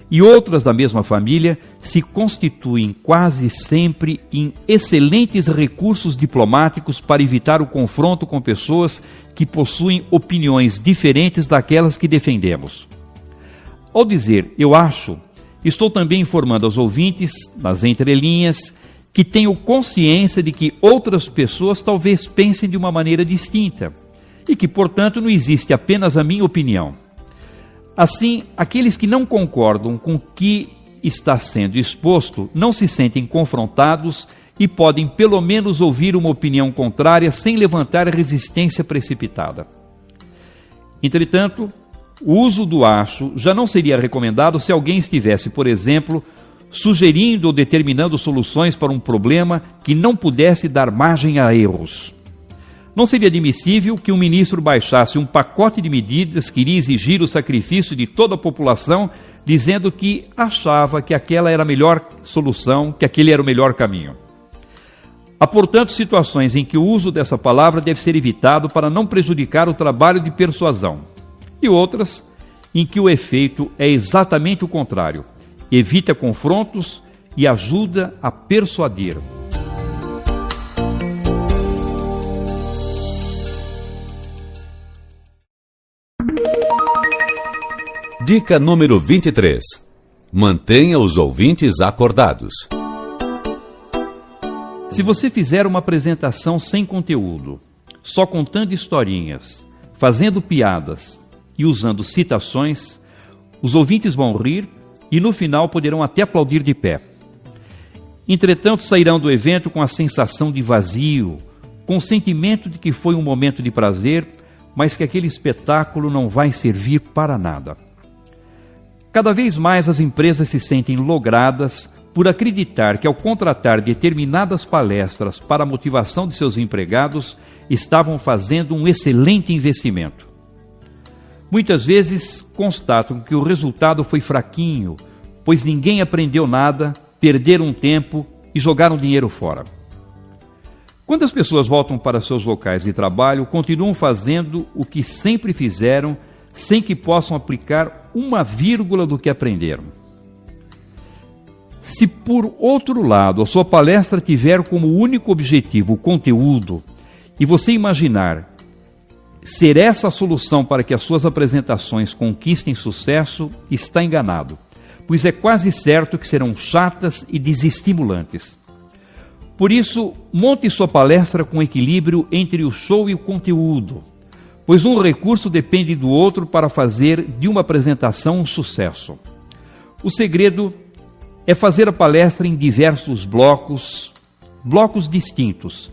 e outras da mesma família se constituem quase sempre em excelentes recursos diplomáticos para evitar o confronto com pessoas que possuem opiniões diferentes daquelas que defendemos. Ao dizer eu acho, estou também informando aos ouvintes, nas entrelinhas, que tenho consciência de que outras pessoas talvez pensem de uma maneira distinta e que, portanto, não existe apenas a minha opinião. Assim, aqueles que não concordam com o que está sendo exposto não se sentem confrontados e podem pelo menos ouvir uma opinião contrária sem levantar resistência precipitada. Entretanto, o uso do acho já não seria recomendado se alguém estivesse, por exemplo, sugerindo ou determinando soluções para um problema que não pudesse dar margem a erros. Não seria admissível que um ministro baixasse um pacote de medidas que iria exigir o sacrifício de toda a população, dizendo que achava que aquela era a melhor solução, que aquele era o melhor caminho. Há, portanto, situações em que o uso dessa palavra deve ser evitado para não prejudicar o trabalho de persuasão, e outras em que o efeito é exatamente o contrário, evita confrontos e ajuda a persuadir. Dica número 23. Mantenha os ouvintes acordados. Se você fizer uma apresentação sem conteúdo, só contando historinhas, fazendo piadas e usando citações, os ouvintes vão rir e no final poderão até aplaudir de pé. Entretanto, sairão do evento com a sensação de vazio, com o sentimento de que foi um momento de prazer, mas que aquele espetáculo não vai servir para nada. Cada vez mais as empresas se sentem logradas por acreditar que ao contratar determinadas palestras para a motivação de seus empregados, estavam fazendo um excelente investimento. Muitas vezes constatam que o resultado foi fraquinho, pois ninguém aprendeu nada, perderam tempo e jogaram dinheiro fora. Quando as pessoas voltam para seus locais de trabalho, continuam fazendo o que sempre fizeram, sem que possam aplicar uma vírgula do que aprenderam. Se, por outro lado, a sua palestra tiver como único objetivo o conteúdo, e você imaginar ser essa a solução para que as suas apresentações conquistem sucesso, está enganado, pois é quase certo que serão chatas e desestimulantes. Por isso, monte sua palestra com equilíbrio entre o show e o conteúdo, pois um recurso depende do outro para fazer de uma apresentação um sucesso. O segredo é fazer a palestra em diversos blocos distintos,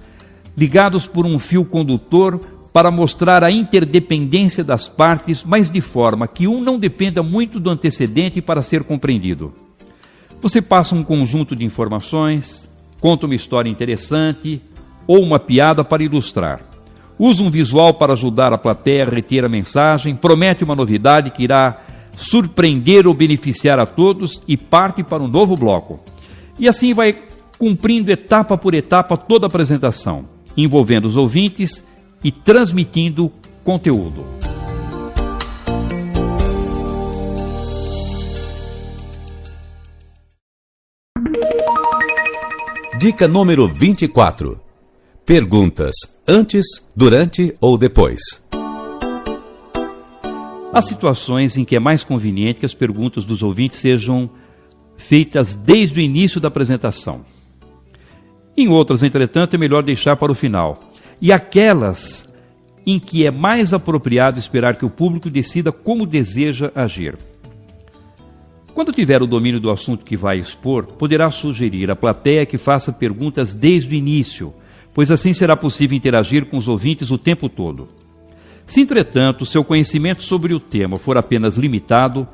ligados por um fio condutor para mostrar a interdependência das partes, mas de forma que um não dependa muito do antecedente para ser compreendido. Você passa um conjunto de informações, conta uma história interessante ou uma piada para ilustrar. Usa um visual para ajudar a plateia a reter a mensagem, promete uma novidade que irá surpreender ou beneficiar a todos e parte para um novo bloco. E assim vai cumprindo etapa por etapa toda a apresentação, envolvendo os ouvintes e transmitindo conteúdo. Dica número 24. Perguntas antes, durante ou depois. Há situações em que é mais conveniente que as perguntas dos ouvintes sejam feitas desde o início da apresentação. Em outras, entretanto, é melhor deixar para o final. E aquelas em que é mais apropriado esperar que o público decida como deseja agir. Quando tiver o domínio do assunto que vai expor, poderá sugerir à plateia que faça perguntas desde o início, pois assim será possível interagir com os ouvintes o tempo todo. Se, entretanto, seu conhecimento sobre o tema for apenas limitado,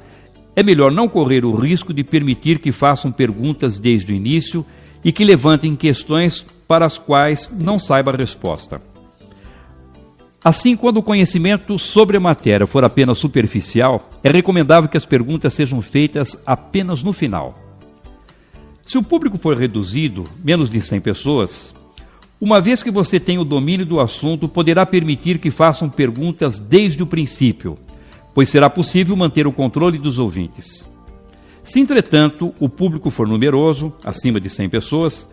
é melhor não correr o risco de permitir que façam perguntas desde o início e que levantem questões para as quais não saiba a resposta. Assim, quando o conhecimento sobre a matéria for apenas superficial, é recomendável que as perguntas sejam feitas apenas no final. Se o público for reduzido, menos de 100 pessoas, uma vez que você tem o domínio do assunto, poderá permitir que façam perguntas desde o princípio, pois será possível manter o controle dos ouvintes. Se, entretanto, o público for numeroso, acima de 100 pessoas,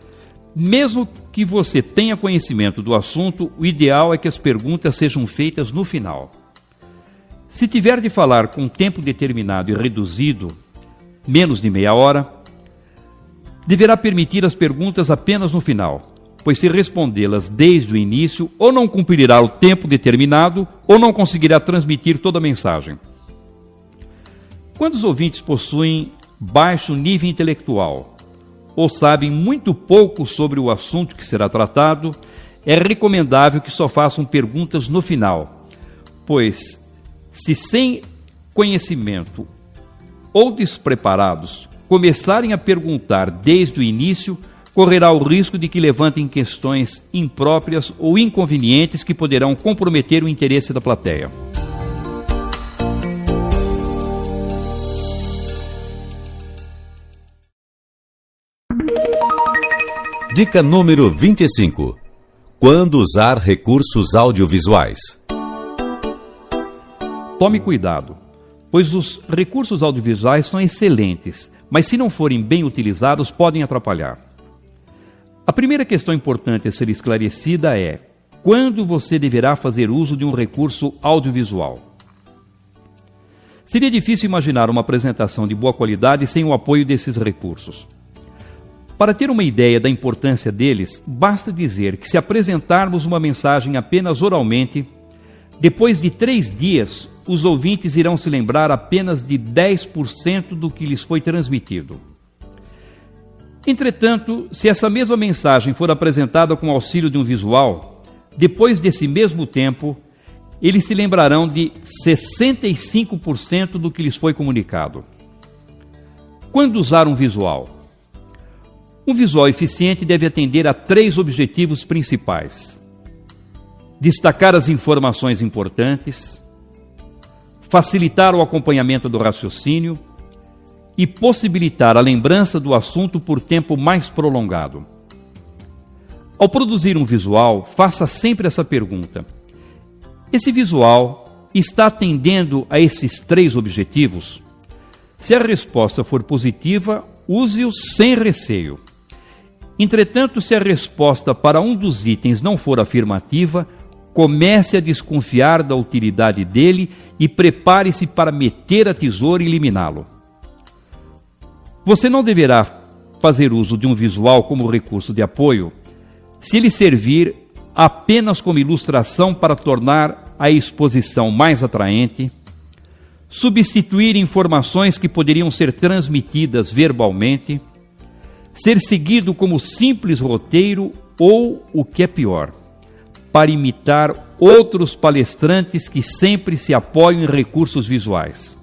mesmo que você tenha conhecimento do assunto, o ideal é que as perguntas sejam feitas no final. Se tiver de falar com tempo determinado e reduzido, menos de meia hora, deverá permitir as perguntas apenas no final, pois se respondê-las desde o início, ou não cumprirá o tempo determinado, ou não conseguirá transmitir toda a mensagem. Quando os ouvintes possuem baixo nível intelectual, ou sabem muito pouco sobre o assunto que será tratado, é recomendável que só façam perguntas no final, pois, se sem conhecimento ou despreparados começarem a perguntar desde o início, correrá o risco de que levantem questões impróprias ou inconvenientes que poderão comprometer o interesse da plateia. Dica número 25. Quando usar recursos audiovisuais? Tome cuidado, pois os recursos audiovisuais são excelentes, mas se não forem bem utilizados, podem atrapalhar. A primeira questão importante a ser esclarecida é: quando você deverá fazer uso de um recurso audiovisual? Seria difícil imaginar uma apresentação de boa qualidade sem o apoio desses recursos. Para ter uma ideia da importância deles, basta dizer que se apresentarmos uma mensagem apenas oralmente, depois de 3 dias, os ouvintes irão se lembrar apenas de 10% do que lhes foi transmitido. Entretanto, se essa mesma mensagem for apresentada com auxílio de um visual, depois desse mesmo tempo, eles se lembrarão de 65% do que lhes foi comunicado. Quando usar um visual? Um visual eficiente deve atender a 3 objetivos principais: destacar as informações importantes, facilitar o acompanhamento do raciocínio e possibilitar a lembrança do assunto por tempo mais prolongado. Ao produzir um visual, faça sempre essa pergunta: esse visual está atendendo a esses 3 objetivos? Se a resposta for positiva, use-o sem receio. Entretanto, se a resposta para um dos itens não for afirmativa, comece a desconfiar da utilidade dele e prepare-se para meter a tesoura e eliminá-lo. Você não deverá fazer uso de um visual como recurso de apoio se ele servir apenas como ilustração para tornar a exposição mais atraente, substituir informações que poderiam ser transmitidas verbalmente, ser seguido como simples roteiro ou, o que é pior, para imitar outros palestrantes que sempre se apoiam em recursos visuais.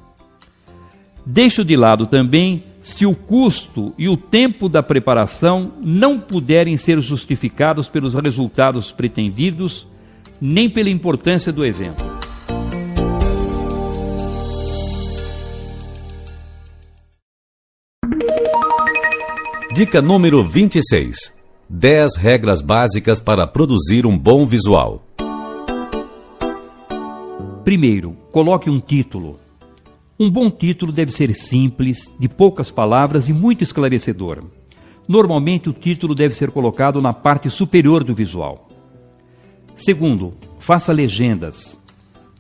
Deixo de lado também se o custo e o tempo da preparação não puderem ser justificados pelos resultados pretendidos, nem pela importância do evento. Dica número 26. 10 regras básicas para produzir um bom visual. Primeiro, coloque um título. Um bom título deve ser simples, de poucas palavras e muito esclarecedor. Normalmente, o título deve ser colocado na parte superior do visual. Segundo, faça legendas.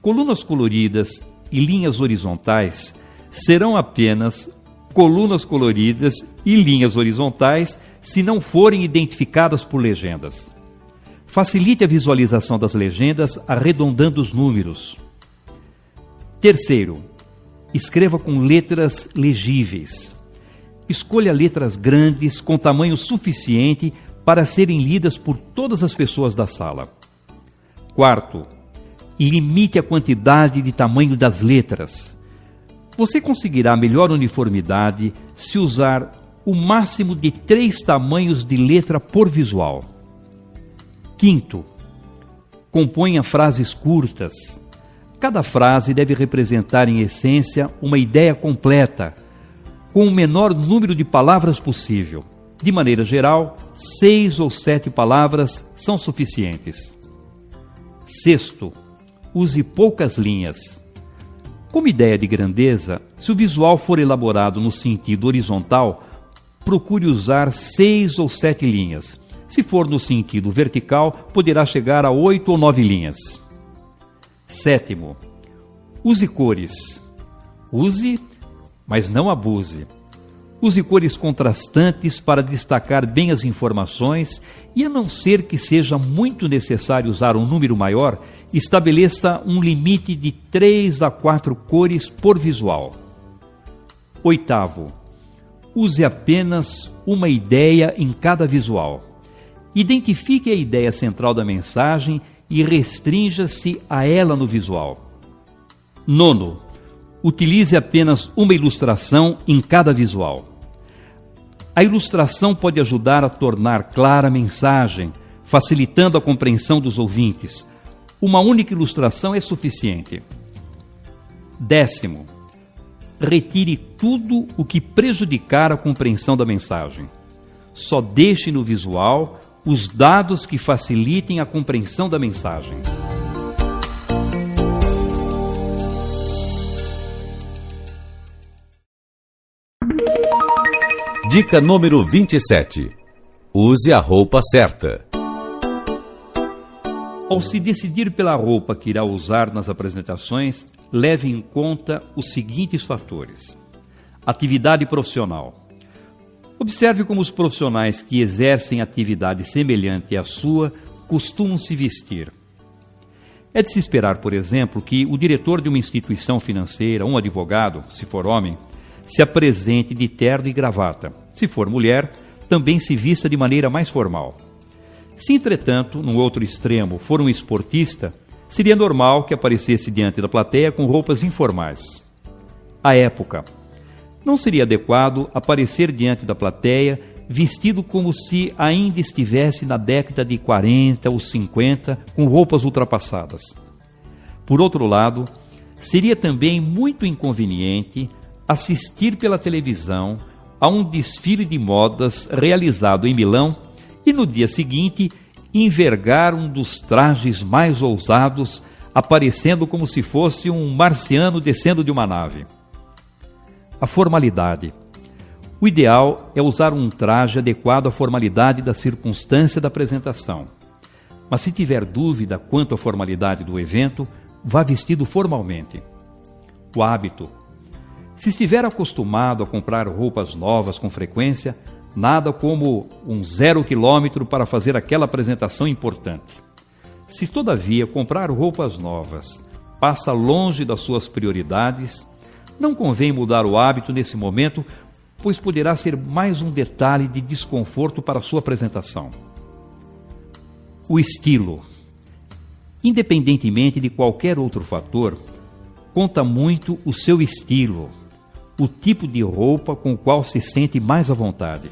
Colunas coloridas e linhas horizontais serão apenas colunas coloridas e linhas horizontais se não forem identificadas por legendas. Facilite a visualização das legendas arredondando os números. Terceiro, escreva com letras legíveis. Escolha letras grandes com tamanho suficiente para serem lidas por todas as pessoas da sala. Quarto, limite a quantidade de tamanho das letras. Você conseguirá melhor uniformidade se usar o máximo de 3 tamanhos de letra por visual. Quinto, componha frases curtas. Cada frase deve representar em essência uma ideia completa, com o menor número de palavras possível. De maneira geral, 6 ou 7 palavras são suficientes. Sexto, use poucas linhas. Como ideia de grandeza, se o visual for elaborado no sentido horizontal, procure usar 6 ou 7 linhas. Se for no sentido vertical, poderá chegar a 8 ou 9 linhas. Sétimo, use cores. Use, mas não abuse. Use cores contrastantes para destacar bem as informações e, a não ser que seja muito necessário usar um número maior, estabeleça um limite de 3 a 4 cores por visual. Oitavo, use apenas uma ideia em cada visual. Identifique a ideia central da mensagem e restrinja-se a ela no visual. Nono, utilize apenas uma ilustração em cada visual. A ilustração pode ajudar a tornar clara a mensagem, facilitando a compreensão dos ouvintes. Uma única ilustração é suficiente. Décimo, retire tudo o que prejudicar a compreensão da mensagem. Só deixe no visual os dados que facilitem a compreensão da mensagem. Dica número 27. Use a roupa certa. Ao se decidir pela roupa que irá usar nas apresentações, leve em conta os seguintes fatores. Atividade profissional. Observe como os profissionais que exercem atividade semelhante à sua costumam se vestir. É de se esperar, por exemplo, que o diretor de uma instituição financeira, um advogado, se for homem, se apresente de terno e gravata. Se for mulher, também se vista de maneira mais formal. Se, entretanto, no outro extremo, for um esportista, seria normal que aparecesse diante da plateia com roupas informais. À época, não seria adequado aparecer diante da plateia vestido como se ainda estivesse na década de 40 ou 50, com roupas ultrapassadas. Por outro lado, seria também muito inconveniente assistir pela televisão a um desfile de modas realizado em Milão e no dia seguinte envergar um dos trajes mais ousados, aparecendo como se fosse um marciano descendo de uma nave. A formalidade. O ideal é usar um traje adequado à formalidade da circunstância da apresentação. Mas se tiver dúvida quanto à formalidade do evento, vá vestido formalmente. O hábito. Se estiver acostumado a comprar roupas novas com frequência, nada como um 0 quilômetro para fazer aquela apresentação importante. Se, todavia, comprar roupas novas passa longe das suas prioridades, não convém mudar o hábito nesse momento, pois poderá ser mais um detalhe de desconforto para a sua apresentação. O estilo. Independentemente de qualquer outro fator, conta muito o seu estilo, o tipo de roupa com o qual se sente mais à vontade.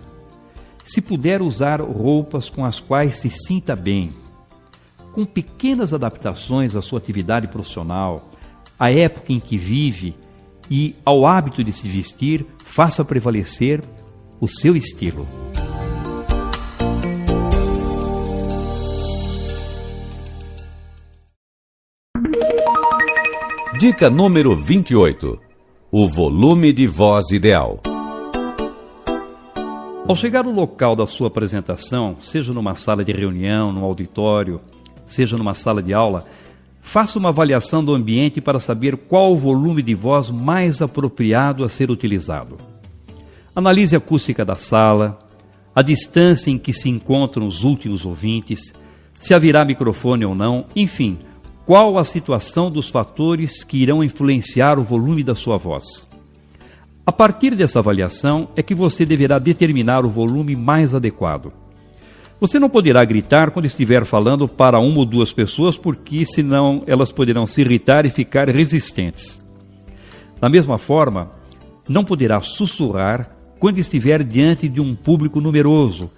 Se puder usar roupas com as quais se sinta bem, com pequenas adaptações à sua atividade profissional, à época em que vive e ao hábito de se vestir, faça prevalecer o seu estilo. Dica número 28. O volume de voz ideal. Ao chegar no local da sua apresentação, seja numa sala de reunião, num auditório, seja numa sala de aula, faça uma avaliação do ambiente para saber qual o volume de voz mais apropriado a ser utilizado. Analise a acústica da sala, a distância em que se encontram os últimos ouvintes, se haverá microfone ou não, enfim, qual a situação dos fatores que irão influenciar o volume da sua voz. A partir dessa avaliação é que você deverá determinar o volume mais adequado. Você não poderá gritar quando estiver falando para uma ou duas pessoas, porque senão elas poderão se irritar e ficar resistentes. Da mesma forma, não poderá sussurrar quando estiver diante de um público numeroso,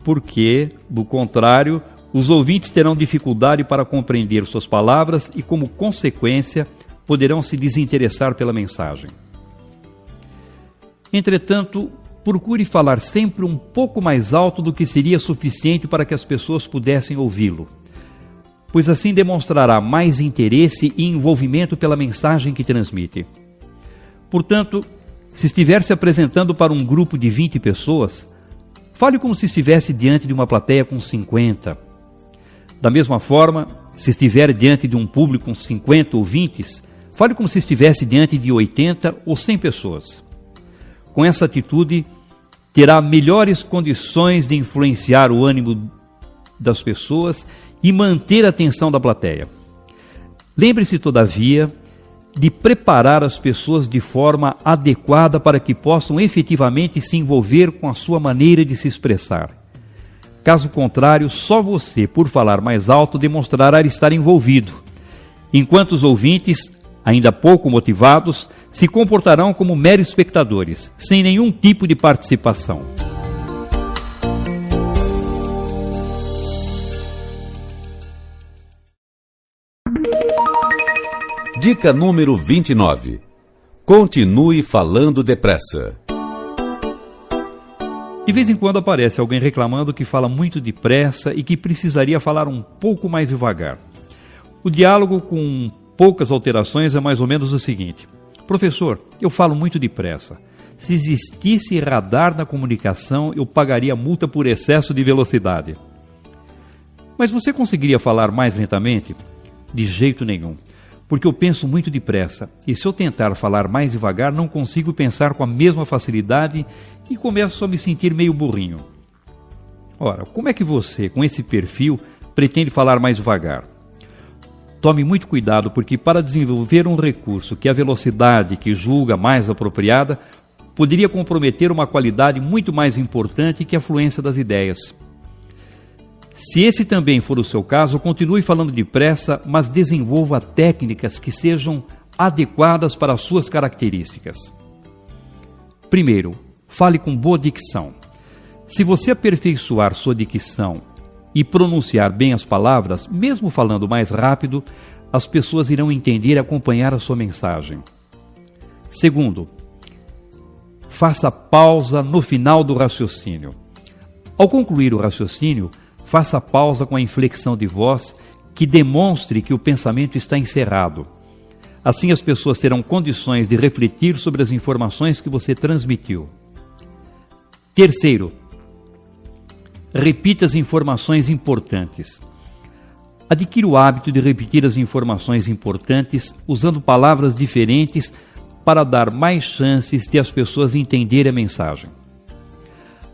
porque, do contrário, os ouvintes terão dificuldade para compreender suas palavras e, como consequência, poderão se desinteressar pela mensagem. Entretanto, procure falar sempre um pouco mais alto do que seria suficiente para que as pessoas pudessem ouvi-lo, pois assim demonstrará mais interesse e envolvimento pela mensagem que transmite. Portanto, se estiver se apresentando para um grupo de 20 pessoas, fale como se estivesse diante de uma plateia com 50. Da mesma forma, se estiver diante de um público com 50 ouvintes, fale como se estivesse diante de 80 ou 100 pessoas. Com essa atitude, terá melhores condições de influenciar o ânimo das pessoas e manter a atenção da plateia. Lembre-se, todavia, de preparar as pessoas de forma adequada para que possam efetivamente se envolver com a sua maneira de se expressar. Caso contrário, só você, por falar mais alto, demonstrará estar envolvido, enquanto os ouvintes, ainda pouco motivados, se comportarão como meros espectadores, sem nenhum tipo de participação. Dica número 29. Continue falando depressa. De vez em quando aparece alguém reclamando que fala muito depressa e que precisaria falar um pouco mais devagar. O diálogo com poucas alterações é mais ou menos o seguinte: professor, eu falo muito depressa. Se existisse radar na comunicação, eu pagaria multa por excesso de velocidade. Mas você conseguiria falar mais lentamente? De jeito nenhum, porque eu penso muito depressa, e se eu tentar falar mais devagar, não consigo pensar com a mesma facilidade e começo a me sentir meio burrinho. Ora, como é que você, com esse perfil, pretende falar mais devagar? Tome muito cuidado, porque para desenvolver um recurso que a velocidade que julga mais apropriada, poderia comprometer uma qualidade muito mais importante que a fluência das ideias. Se esse também for o seu caso, continue falando depressa, mas desenvolva técnicas que sejam adequadas para as suas características. Primeiro, fale com boa dicção. Se você aperfeiçoar sua dicção e pronunciar bem as palavras, mesmo falando mais rápido, as pessoas irão entender e acompanhar a sua mensagem. Segundo, faça pausa no final do raciocínio. Ao concluir o raciocínio, faça pausa com a inflexão de voz que demonstre que o pensamento está encerrado. Assim as pessoas terão condições de refletir sobre as informações que você transmitiu. Terceiro, repita as informações importantes. Adquira o hábito de repetir as informações importantes usando palavras diferentes para dar mais chances de as pessoas entenderem a mensagem.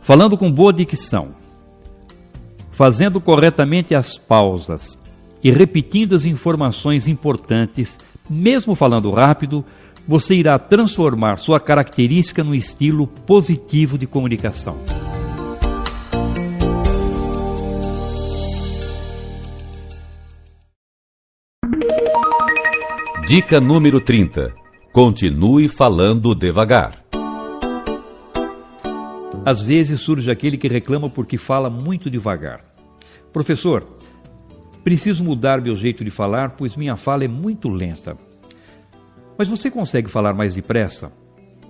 Falando com boa dicção, fazendo corretamente as pausas e repetindo as informações importantes, mesmo falando rápido, você irá transformar sua característica no estilo positivo de comunicação. Dica número 30. Continue falando devagar. Às vezes surge aquele que reclama porque fala muito devagar. Professor, preciso mudar meu jeito de falar, pois minha fala é muito lenta. Mas você consegue falar mais depressa?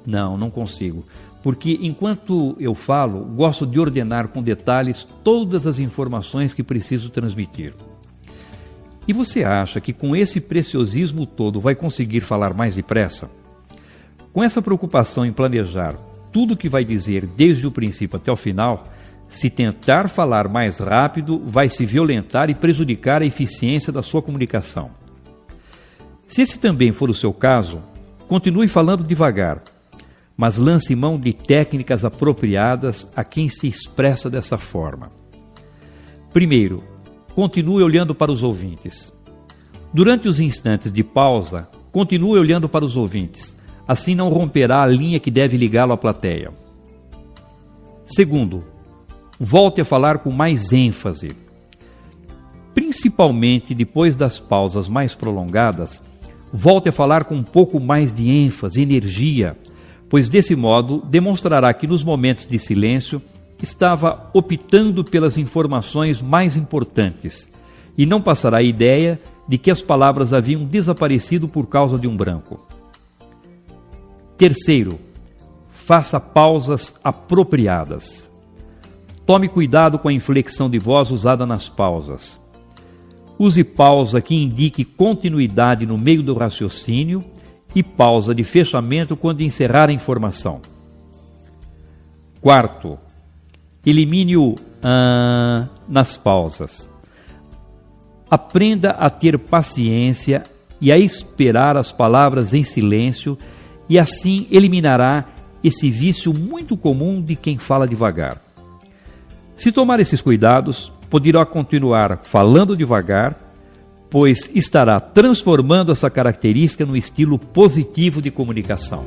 Não, não consigo. Porque enquanto eu falo, gosto de ordenar com detalhes todas as informações que preciso transmitir. E você acha que com esse preciosismo todo vai conseguir falar mais depressa? Com essa preocupação em planejar tudo o que vai dizer desde o princípio até o final, se tentar falar mais rápido, vai se violentar e prejudicar a eficiência da sua comunicação. Se esse também for o seu caso, continue falando devagar, mas lance mão de técnicas apropriadas a quem se expressa dessa forma. Primeiro, continue olhando para os ouvintes. Durante os instantes de pausa, continue olhando para os ouvintes. Assim não romperá a linha que deve ligá-lo à plateia. Segundo, volte a falar com mais ênfase. Principalmente depois das pausas mais prolongadas, volte a falar com um pouco mais de ênfase, energia, pois desse modo demonstrará que nos momentos de silêncio estava optando pelas informações mais importantes e não passará a ideia de que as palavras haviam desaparecido por causa de um branco. Terceiro, faça pausas apropriadas. Tome cuidado com a inflexão de voz usada nas pausas. Use pausa que indique continuidade no meio do raciocínio e pausa de fechamento quando encerrar a informação. Quarto, elimine o nas pausas. Aprenda a ter paciência e a esperar as palavras em silêncio e assim eliminará esse vício muito comum de quem fala devagar. Se tomar esses cuidados, poderá continuar falando devagar, pois estará transformando essa característica no estilo positivo de comunicação.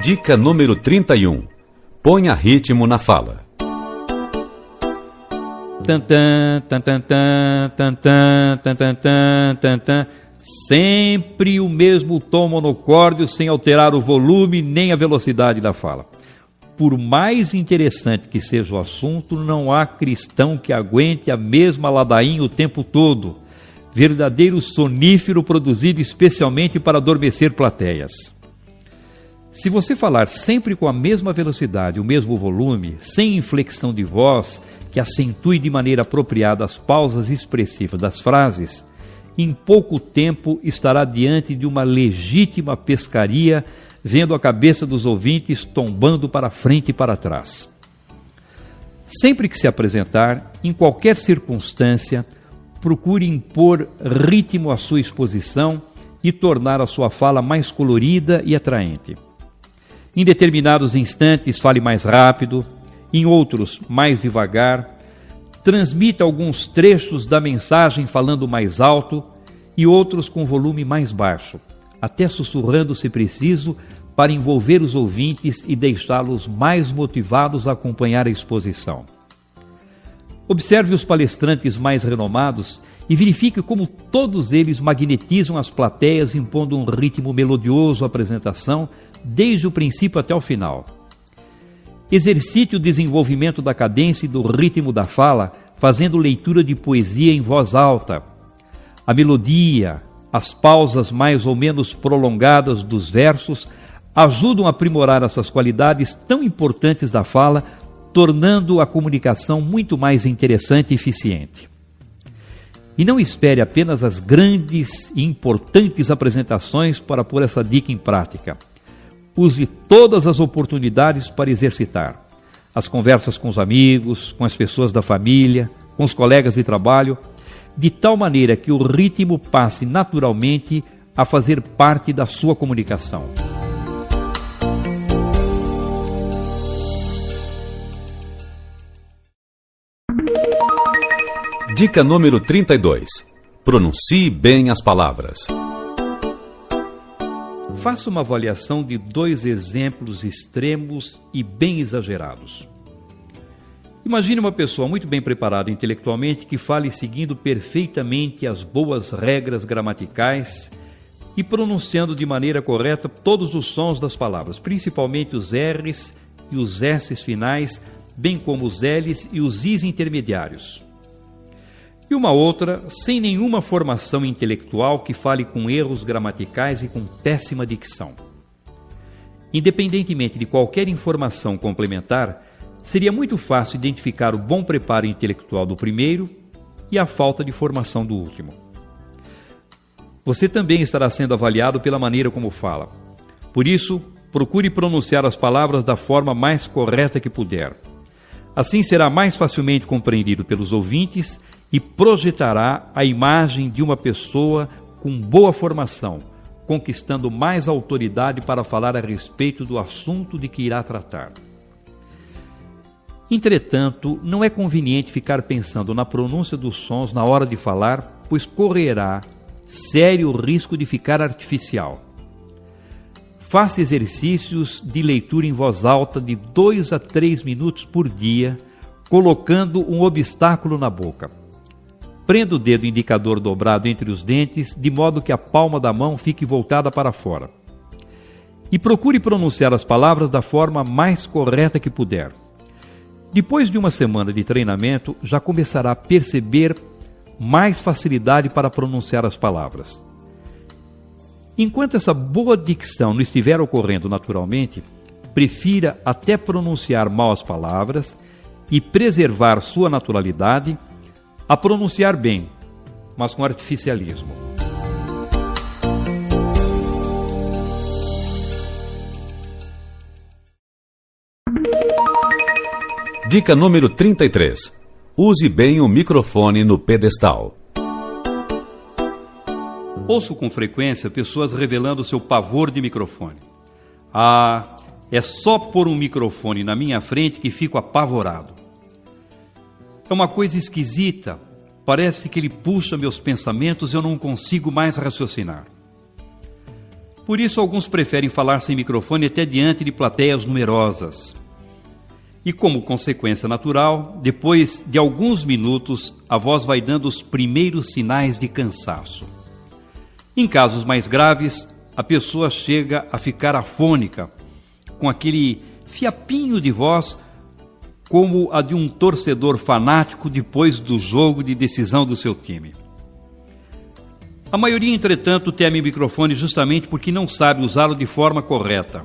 Dica número 31. Ponha ritmo na fala. Tantã, tantantã, tantã, tantantã, tantã. Sempre o mesmo tom monocórdio, sem alterar o volume nem a velocidade da fala. Por mais interessante que seja o assunto, não há cristão que aguente a mesma ladainha o tempo todo. Verdadeiro sonífero produzido especialmente para adormecer plateias. Se você falar sempre com a mesma velocidade, o mesmo volume, sem inflexão de voz, que acentue de maneira apropriada as pausas expressivas das frases, em pouco tempo estará diante de uma legítima pescaria, vendo a cabeça dos ouvintes tombando para frente e para trás. Sempre que se apresentar, em qualquer circunstância, procure impor ritmo à sua exposição e tornar a sua fala mais colorida e atraente. Em determinados instantes, fale mais rápido, em outros, mais devagar. Transmita alguns trechos da mensagem falando mais alto e outros com volume mais baixo, até sussurrando se preciso, para envolver os ouvintes e deixá-los mais motivados a acompanhar a exposição. Observe os palestrantes mais renomados e verifique como todos eles magnetizam as plateias impondo um ritmo melodioso à apresentação, desde o princípio até o final. Exercite o desenvolvimento da cadência e do ritmo da fala, fazendo leitura de poesia em voz alta. A melodia, as pausas mais ou menos prolongadas dos versos ajudam a aprimorar essas qualidades tão importantes da fala, tornando a comunicação muito mais interessante e eficiente. E não espere apenas as grandes e importantes apresentações para pôr essa dica em prática. Use todas as oportunidades para exercitar. As conversas com os amigos, com as pessoas da família, com os colegas de trabalho, de tal maneira que o ritmo passe naturalmente a fazer parte da sua comunicação. Dica número 32. Pronuncie bem as palavras. Faça uma avaliação de 2 exemplos extremos e bem exagerados. Imagine uma pessoa muito bem preparada intelectualmente que fale seguindo perfeitamente as boas regras gramaticais e pronunciando de maneira correta todos os sons das palavras, principalmente os R's e os S's finais, bem como os L's e os I's intermediários. E uma outra, sem nenhuma formação intelectual, que fale com erros gramaticais e com péssima dicção. Independentemente de qualquer informação complementar, seria muito fácil identificar o bom preparo intelectual do primeiro e a falta de formação do último. Você também estará sendo avaliado pela maneira como fala. Por isso, procure pronunciar as palavras da forma mais correta que puder. Assim será mais facilmente compreendido pelos ouvintes e projetará a imagem de uma pessoa com boa formação, conquistando mais autoridade para falar a respeito do assunto de que irá tratar. Entretanto, não é conveniente ficar pensando na pronúncia dos sons na hora de falar, pois correrá sério risco de ficar artificial. Faça exercícios de leitura em voz alta de 2 a 3 minutos por dia, colocando um obstáculo na boca. Prenda o dedo indicador dobrado entre os dentes, de modo que a palma da mão fique voltada para fora. E procure pronunciar as palavras da forma mais correta que puder. Depois de uma semana de treinamento, já começará a perceber mais facilidade para pronunciar as palavras. Enquanto essa boa dicção não estiver ocorrendo naturalmente, prefira até pronunciar mal as palavras e preservar sua naturalidade a pronunciar bem, mas com artificialismo. Dica número 33. Use bem o microfone no pedestal. Ouço com frequência pessoas revelando seu pavor de microfone. É só pôr um microfone na minha frente que fico apavorado. É uma coisa esquisita. Parece que ele puxa meus pensamentos e eu não consigo mais raciocinar. Por isso, alguns preferem falar sem microfone até diante de plateias numerosas. E como consequência natural, depois de alguns minutos, a voz vai dando os primeiros sinais de cansaço. Em casos mais graves, a pessoa chega a ficar afônica, com aquele fiapinho de voz, como a de um torcedor fanático depois do jogo de decisão do seu time. A maioria, entretanto, teme o microfone justamente porque não sabe usá-lo de forma correta.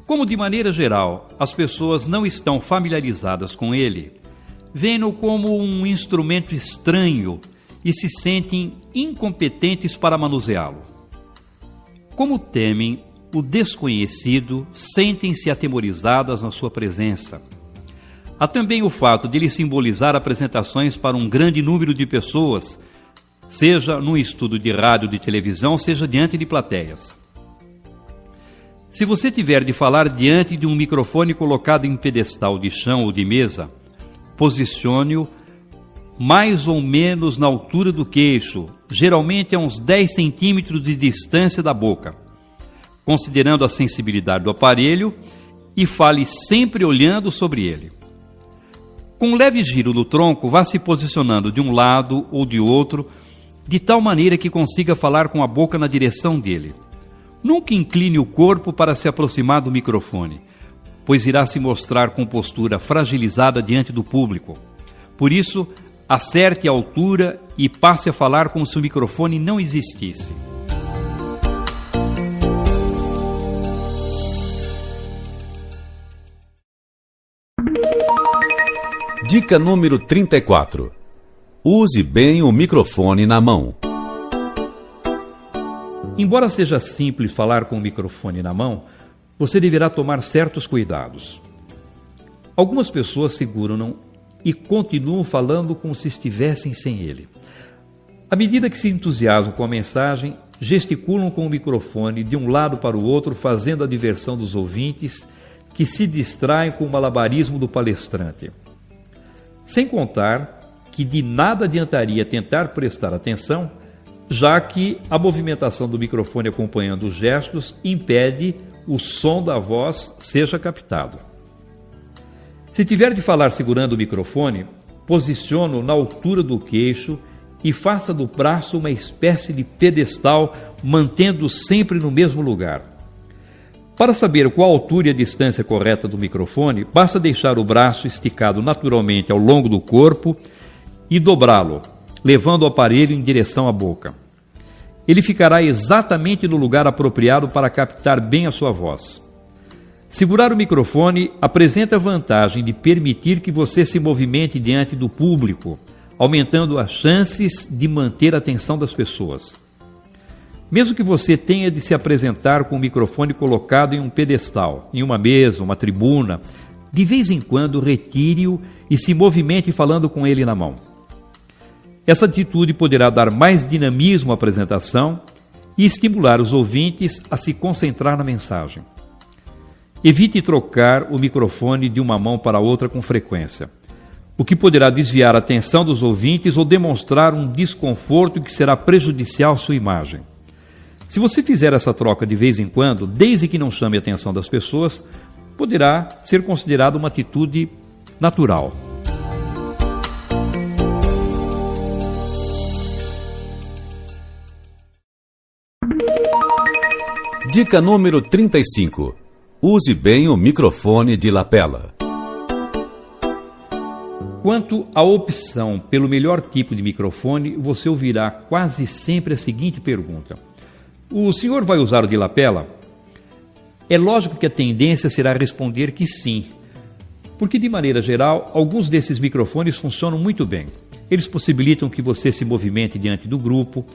Como, de maneira geral, as pessoas não estão familiarizadas com ele, veem-no como um instrumento estranho e se sentem incompetentes para manuseá-lo. Como temem o desconhecido, sentem-se atemorizadas na sua presença. Há também o fato de ele simbolizar apresentações para um grande número de pessoas, seja num estudo de rádio ou de televisão, seja diante de plateias. Se você tiver de falar diante de um microfone colocado em pedestal de chão ou de mesa, posicione-o mais ou menos na altura do queixo, geralmente a uns 10 centímetros de distância da boca, considerando a sensibilidade do aparelho, e fale sempre olhando sobre ele. Com um leve giro do tronco, vá se posicionando de um lado ou de outro, de tal maneira que consiga falar com a boca na direção dele. Nunca incline o corpo para se aproximar do microfone, pois irá se mostrar com postura fragilizada diante do público. Por isso, acerte a altura e passe a falar como se o microfone não existisse. Dica número 34. Use bem o microfone na mão. Embora seja simples falar com o microfone na mão, você deverá tomar certos cuidados. Algumas pessoas seguram-no e continuam falando como se estivessem sem ele. À medida que se entusiasmam com a mensagem, gesticulam com o microfone de um lado para o outro, fazendo a diversão dos ouvintes, que se distraem com o malabarismo do palestrante. Sem contar que de nada adiantaria tentar prestar atenção, já que a movimentação do microfone acompanhando os gestos impede o som da voz seja captado. Se tiver de falar segurando o microfone, posicione-o na altura do queixo e faça do braço uma espécie de pedestal, mantendo-o sempre no mesmo lugar. Para saber qual a altura e a distância correta do microfone, basta deixar o braço esticado naturalmente ao longo do corpo e dobrá-lo, levando o aparelho em direção à boca. Ele ficará exatamente no lugar apropriado para captar bem a sua voz. Segurar o microfone apresenta a vantagem de permitir que você se movimente diante do público, aumentando as chances de manter a atenção das pessoas. Mesmo que você tenha de se apresentar com o microfone colocado em um pedestal, em uma mesa, uma tribuna, de vez em quando retire-o e se movimente falando com ele na mão. Essa atitude poderá dar mais dinamismo à apresentação e estimular os ouvintes a se concentrar na mensagem. Evite trocar o microfone de uma mão para outra com frequência, o que poderá desviar a atenção dos ouvintes ou demonstrar um desconforto que será prejudicial à sua imagem. Se você fizer essa troca de vez em quando, desde que não chame a atenção das pessoas, poderá ser considerado uma atitude natural. Dica número 35. Use bem o microfone de lapela. Quanto à opção pelo melhor tipo de microfone, você ouvirá quase sempre a seguinte pergunta: o senhor vai usar o de lapela? É lógico que a tendência será responder que sim, porque de maneira geral, alguns desses microfones funcionam muito bem. Eles possibilitam que você se movimente diante do grupo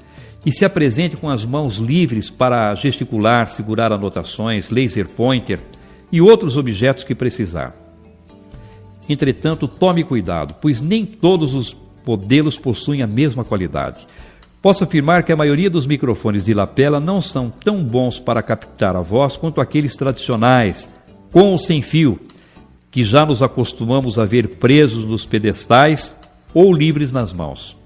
e se apresente com as mãos livres para gesticular, segurar anotações, laser pointer e outros objetos que precisar. Entretanto, tome cuidado, pois nem todos os modelos possuem a mesma qualidade. Posso afirmar que a maioria dos microfones de lapela não são tão bons para captar a voz quanto aqueles tradicionais, com ou sem fio, que já nos acostumamos a ver presos nos pedestais ou livres nas mãos.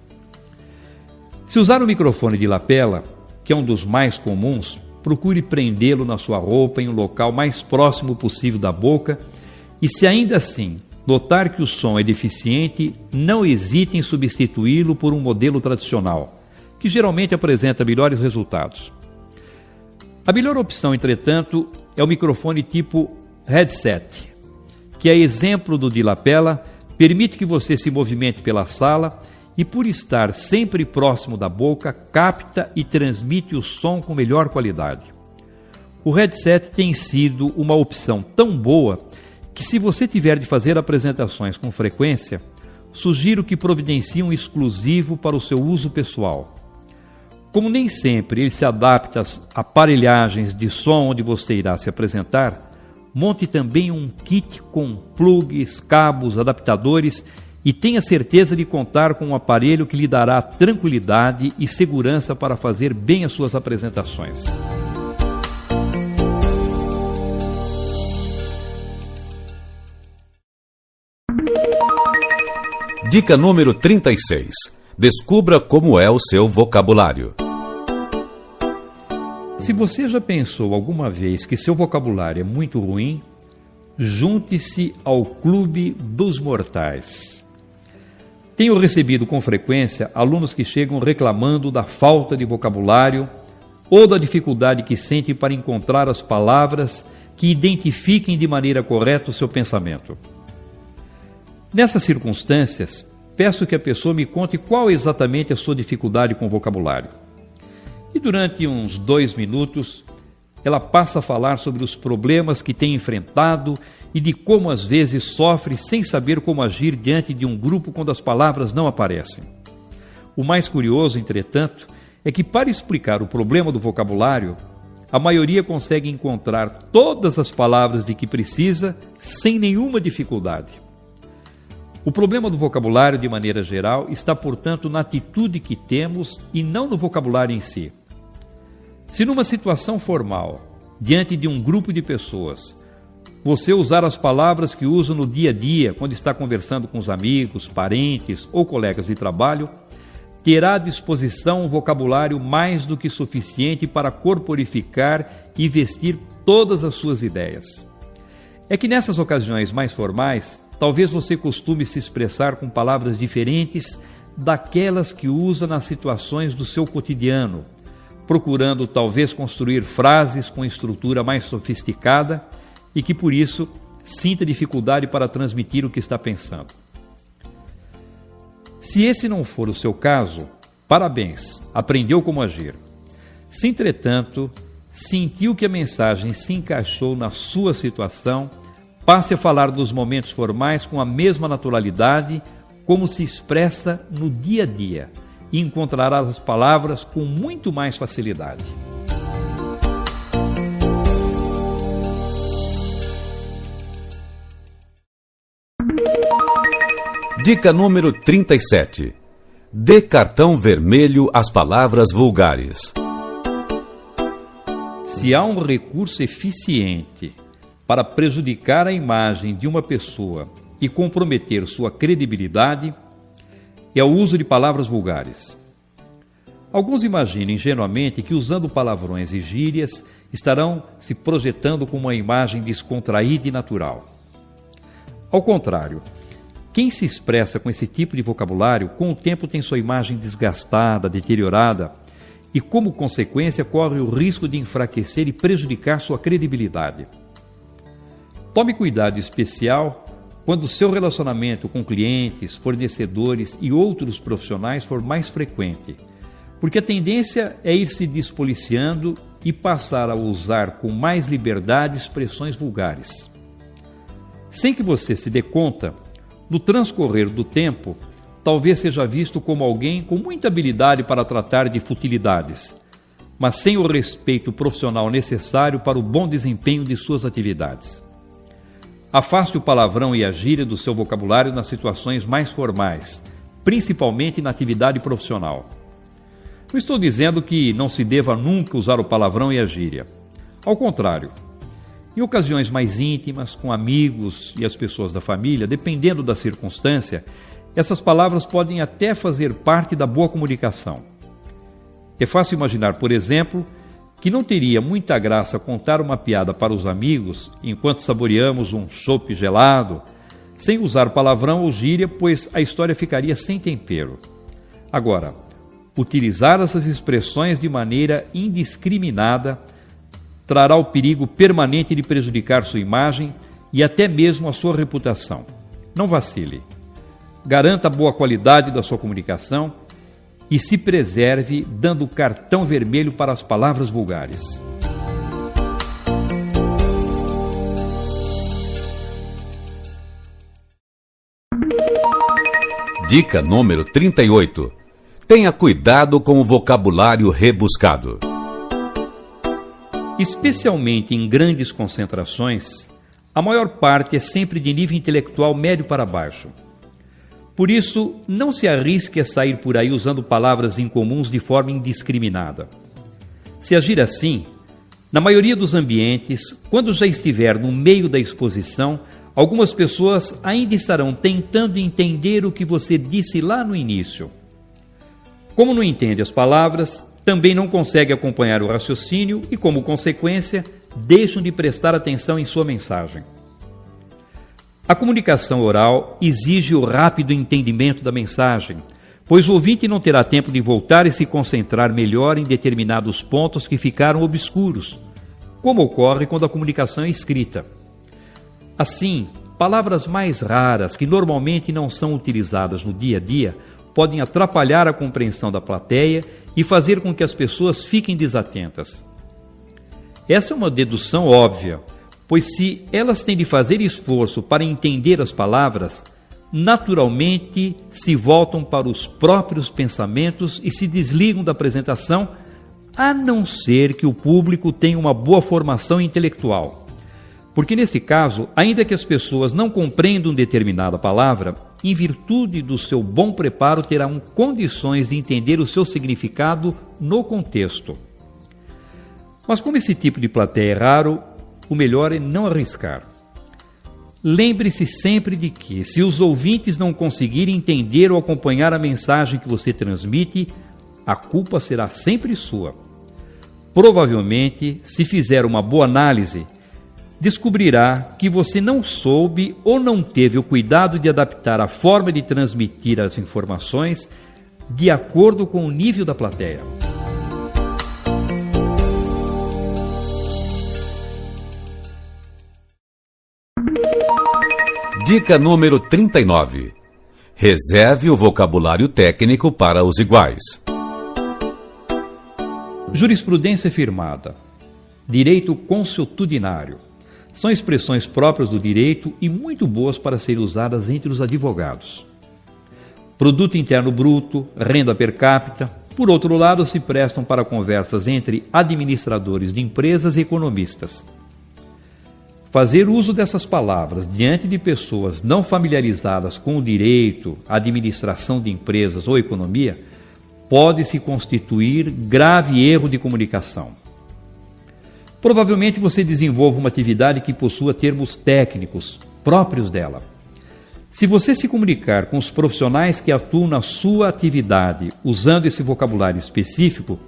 Se usar um microfone de lapela, que é um dos mais comuns, procure prendê-lo na sua roupa em um local mais próximo possível da boca e, se ainda assim notar que o som é deficiente, não hesite em substituí-lo por um modelo tradicional, que geralmente apresenta melhores resultados. A melhor opção, entretanto, é o microfone tipo headset, que é exemplo do de lapela, permite que você se movimente pela sala e, por estar sempre próximo da boca, capta e transmite o som com melhor qualidade. O headset tem sido uma opção tão boa que, se você tiver de fazer apresentações com frequência, sugiro que providencie um exclusivo para o seu uso pessoal. Como nem sempre ele se adapta às aparelhagens de som onde você irá se apresentar, monte também um kit com plugs, cabos, adaptadores e tenha certeza de contar com um aparelho que lhe dará tranquilidade e segurança para fazer bem as suas apresentações. Dica número 36. Descubra como é o seu vocabulário. Se você já pensou alguma vez que seu vocabulário é muito ruim, junte-se ao Clube dos Mortais. Tenho recebido com frequência alunos que chegam reclamando da falta de vocabulário ou da dificuldade que sentem para encontrar as palavras que identifiquem de maneira correta o seu pensamento. Nessas circunstâncias, peço que a pessoa me conte qual exatamente a sua dificuldade com o vocabulário. E durante uns 2 minutos, ela passa a falar sobre os problemas que tem enfrentado e de como às vezes sofre sem saber como agir diante de um grupo quando as palavras não aparecem. O mais curioso, entretanto, é que para explicar o problema do vocabulário, a maioria consegue encontrar todas as palavras de que precisa sem nenhuma dificuldade. O problema do vocabulário, de maneira geral, está, portanto, na atitude que temos e não no vocabulário em si. Se numa situação formal, diante de um grupo de pessoas, você usar as palavras que usa no dia a dia, quando está conversando com os amigos, parentes ou colegas de trabalho, terá à disposição um vocabulário mais do que suficiente para corporificar e vestir todas as suas ideias. É que nessas ocasiões mais formais, talvez você costume se expressar com palavras diferentes daquelas que usa nas situações do seu cotidiano, procurando talvez construir frases com estrutura mais sofisticada e que por isso sinta dificuldade para transmitir o que está pensando. Se esse não for o seu caso, parabéns, aprendeu como agir. Se, entretanto, sentiu que a mensagem se encaixou na sua situação, passe a falar dos momentos formais com a mesma naturalidade como se expressa no dia a dia e encontrará as palavras com muito mais facilidade. Dica número 37. Dê cartão vermelho às palavras vulgares. Se há um recurso eficiente para prejudicar a imagem de uma pessoa e comprometer sua credibilidade, é o uso de palavras vulgares. Alguns imaginam ingenuamente que usando palavrões e gírias estarão se projetando com uma imagem descontraída e natural. Ao contrário, quem se expressa com esse tipo de vocabulário, com o tempo tem sua imagem desgastada, deteriorada e, como consequência, corre o risco de enfraquecer e prejudicar sua credibilidade. Tome cuidado especial quando o seu relacionamento com clientes, fornecedores e outros profissionais for mais frequente, porque a tendência é ir se despoliciando e passar a usar com mais liberdade expressões vulgares. Sem que você se dê conta, no transcorrer do tempo, talvez seja visto como alguém com muita habilidade para tratar de futilidades, mas sem o respeito profissional necessário para o bom desempenho de suas atividades. Afaste o palavrão e a gíria do seu vocabulário nas situações mais formais, principalmente na atividade profissional. Não estou dizendo que não se deva nunca usar o palavrão e a gíria. Ao contrário, em ocasiões mais íntimas, com amigos e as pessoas da família, dependendo da circunstância, essas palavras podem até fazer parte da boa comunicação. É fácil imaginar, por exemplo, que não teria muita graça contar uma piada para os amigos enquanto saboreamos um chopp gelado, sem usar palavrão ou gíria, pois a história ficaria sem tempero. Agora, utilizar essas expressões de maneira indiscriminada trará o perigo permanente de prejudicar sua imagem e até mesmo a sua reputação. Não vacile. Garanta a boa qualidade da sua comunicação e se preserve dando cartão vermelho para as palavras vulgares. Dica número 38. Tenha cuidado com o vocabulário rebuscado. Especialmente em grandes concentrações, a maior parte é sempre de nível intelectual médio para baixo. Por isso, não se arrisque a sair por aí usando palavras incomuns de forma indiscriminada. Se agir assim, na maioria dos ambientes, quando já estiver no meio da exposição, algumas pessoas ainda estarão tentando entender o que você disse lá no início. Como não entende as palavras, também não consegue acompanhar o raciocínio e, como consequência, deixam de prestar atenção em sua mensagem. A comunicação oral exige o rápido entendimento da mensagem, pois o ouvinte não terá tempo de voltar e se concentrar melhor em determinados pontos que ficaram obscuros, como ocorre quando a comunicação é escrita. Assim, palavras mais raras que normalmente não são utilizadas no dia a dia podem atrapalhar a compreensão da plateia e fazer com que as pessoas fiquem desatentas. Essa é uma dedução óbvia, pois se elas têm de fazer esforço para entender as palavras, naturalmente se voltam para os próprios pensamentos e se desligam da apresentação, a não ser que o público tenha uma boa formação intelectual. Porque nesse caso, ainda que as pessoas não compreendam determinada palavra, em virtude do seu bom preparo terão condições de entender o seu significado no contexto. Mas como esse tipo de plateia é raro, o melhor é não arriscar. Lembre-se sempre de que, se os ouvintes não conseguirem entender ou acompanhar a mensagem que você transmite, a culpa será sempre sua. Provavelmente, se fizer uma boa análise, descobrirá que você não soube ou não teve o cuidado de adaptar a forma de transmitir as informações de acordo com o nível da plateia. Dica número 39. Reserve o vocabulário técnico para os iguais. Jurisprudência firmada. Direito consuetudinário. São expressões próprias do direito e muito boas para serem usadas entre os advogados. Produto interno bruto, renda per capita, por outro lado, se prestam para conversas entre administradores de empresas e economistas. Fazer uso dessas palavras diante de pessoas não familiarizadas com o direito, administração de empresas ou economia pode se constituir grave erro de comunicação. Provavelmente você desenvolve uma atividade que possua termos técnicos próprios dela. Se você se comunicar com os profissionais que atuam na sua atividade usando esse vocabulário específico,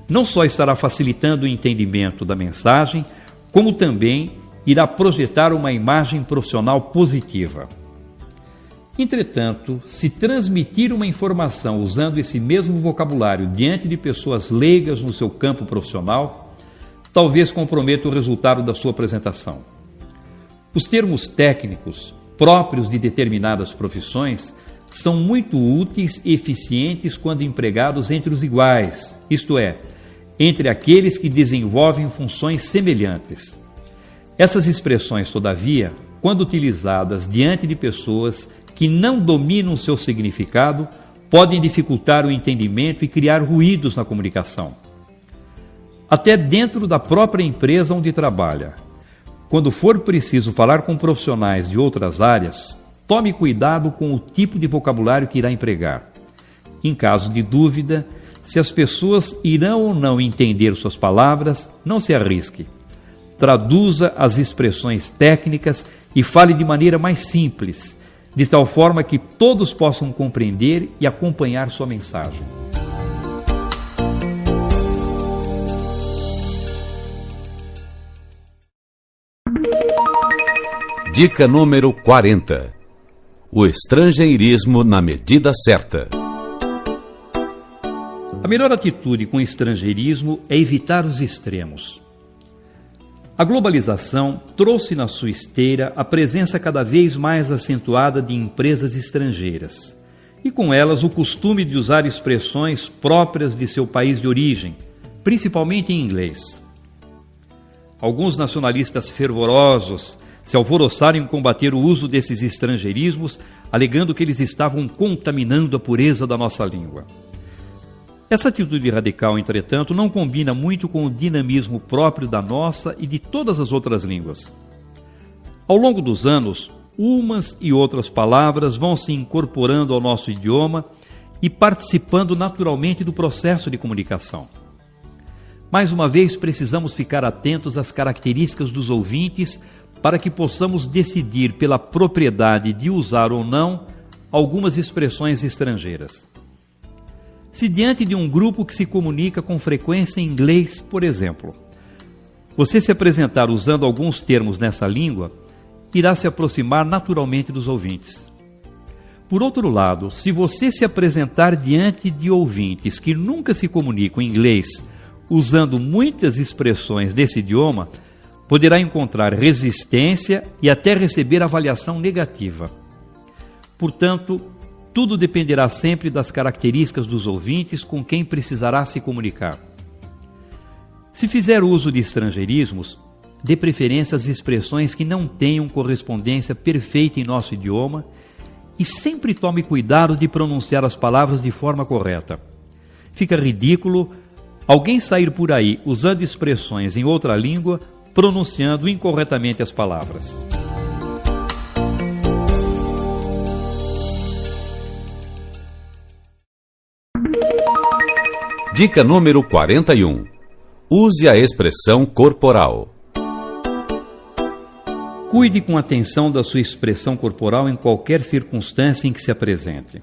não só estará facilitando o entendimento da mensagem, como também irá projetar uma imagem profissional positiva. Entretanto, se transmitir uma informação usando esse mesmo vocabulário diante de pessoas leigas no seu campo profissional, talvez comprometa o resultado da sua apresentação. Os termos técnicos próprios de determinadas profissões são muito úteis e eficientes quando empregados entre os iguais, isto é, entre aqueles que desenvolvem funções semelhantes. Essas expressões, todavia, quando utilizadas diante de pessoas que não dominam seu significado, podem dificultar o entendimento e criar ruídos na comunicação. Até dentro da própria empresa onde trabalha. Quando for preciso falar com profissionais de outras áreas, tome cuidado com o tipo de vocabulário que irá empregar. Em caso de dúvida, se as pessoas irão ou não entender suas palavras, não se arrisque. Traduza as expressões técnicas e fale de maneira mais simples, de tal forma que todos possam compreender e acompanhar sua mensagem. Dica número 40. O estrangeirismo na medida certa. A melhor atitude com o estrangeirismo é evitar os extremos. A globalização trouxe na sua esteira a presença cada vez mais acentuada de empresas estrangeiras e com elas o costume de usar expressões próprias de seu país de origem, principalmente em inglês. Alguns nacionalistas fervorosos se alvoroçaram em combater o uso desses estrangeirismos, alegando que eles estavam contaminando a pureza da nossa língua. Essa atitude radical, entretanto, não combina muito com o dinamismo próprio da nossa e de todas as outras línguas. Ao longo dos anos, umas e outras palavras vão se incorporando ao nosso idioma e participando naturalmente do processo de comunicação. Mais uma vez, precisamos ficar atentos às características dos ouvintes para que possamos decidir pela propriedade de usar ou não algumas expressões estrangeiras. Se diante de um grupo que se comunica com frequência em inglês, por exemplo, você se apresentar usando alguns termos nessa língua, irá se aproximar naturalmente dos ouvintes. Por outro lado, se você se apresentar diante de ouvintes que nunca se comunicam em inglês, usando muitas expressões desse idioma, poderá encontrar resistência e até receber avaliação negativa. Portanto, tudo dependerá sempre das características dos ouvintes com quem precisará se comunicar. Se fizer uso de estrangeirismos, dê preferência às expressões que não tenham correspondência perfeita em nosso idioma e sempre tome cuidado de pronunciar as palavras de forma correta. Fica ridículo alguém sair por aí usando expressões em outra língua, pronunciando incorretamente as palavras. Dica número 41. Use a expressão corporal. Cuide com atenção da sua expressão corporal em qualquer circunstância em que se apresente.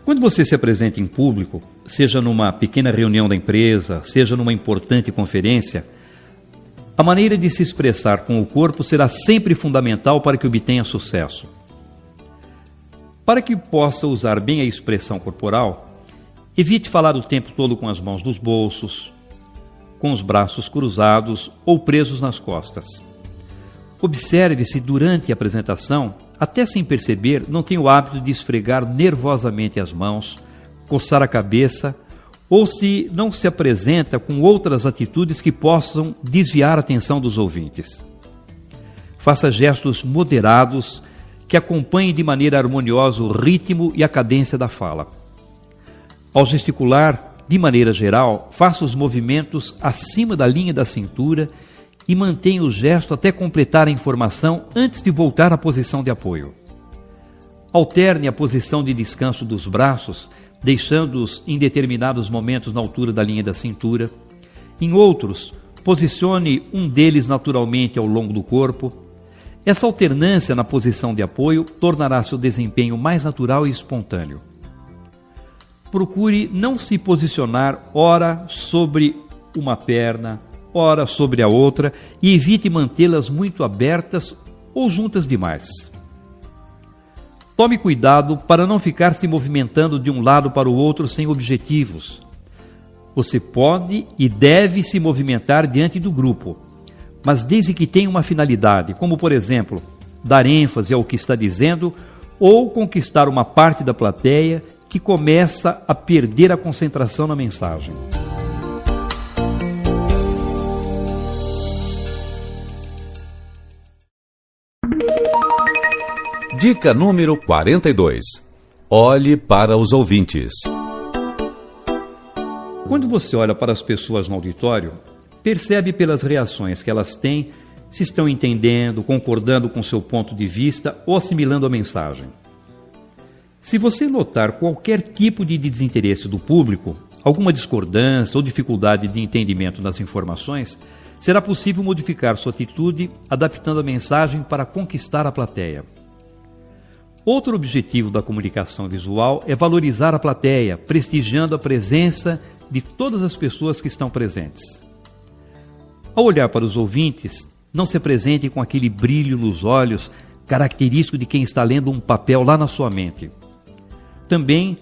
Quando você se apresenta em público, seja numa pequena reunião da empresa, seja numa importante conferência, A maneira de se expressar com o corpo será sempre fundamental para que obtenha sucesso. Para que possa usar bem a expressão corporal, evite falar o tempo todo com as mãos nos bolsos, com os braços cruzados ou presos nas costas. Observe se durante a apresentação, até sem perceber, não tem o hábito de esfregar nervosamente as mãos, coçar a cabeça, ou se não se apresenta com outras atitudes que possam desviar a atenção dos ouvintes. Faça gestos moderados que acompanhem de maneira harmoniosa o ritmo e a cadência da fala. Ao gesticular, de maneira geral, faça os movimentos acima da linha da cintura e mantenha o gesto até completar a informação antes de voltar à posição de apoio. Alterne a posição de descanso dos braços, deixando-os em determinados momentos na altura da linha da cintura. Em outros, posicione um deles naturalmente ao longo do corpo. Essa alternância na posição de apoio tornará seu desempenho mais natural e espontâneo. Procure não se posicionar ora sobre uma perna, ora sobre a outra e evite mantê-las muito abertas ou juntas demais. Tome cuidado para não ficar se movimentando de um lado para o outro sem objetivos. Você pode e deve se movimentar diante do grupo, mas desde que tenha uma finalidade, como por exemplo, dar ênfase ao que está dizendo ou conquistar uma parte da plateia que começa a perder a concentração na mensagem. Dica número 42. Olhe para os ouvintes. Quando você olha para as pessoas no auditório, percebe pelas reações que elas têm se estão entendendo, concordando com seu ponto de vista ou assimilando a mensagem. Se você notar qualquer tipo de desinteresse do público, alguma discordância ou dificuldade de entendimento das informações, será possível modificar sua atitude, adaptando a mensagem para conquistar a plateia. Outro objetivo da comunicação visual é valorizar a plateia, prestigiando a presença de todas as pessoas que estão presentes. Ao olhar para os ouvintes, não se apresente com aquele brilho nos olhos característico de quem está lendo um papel lá na sua mente. Também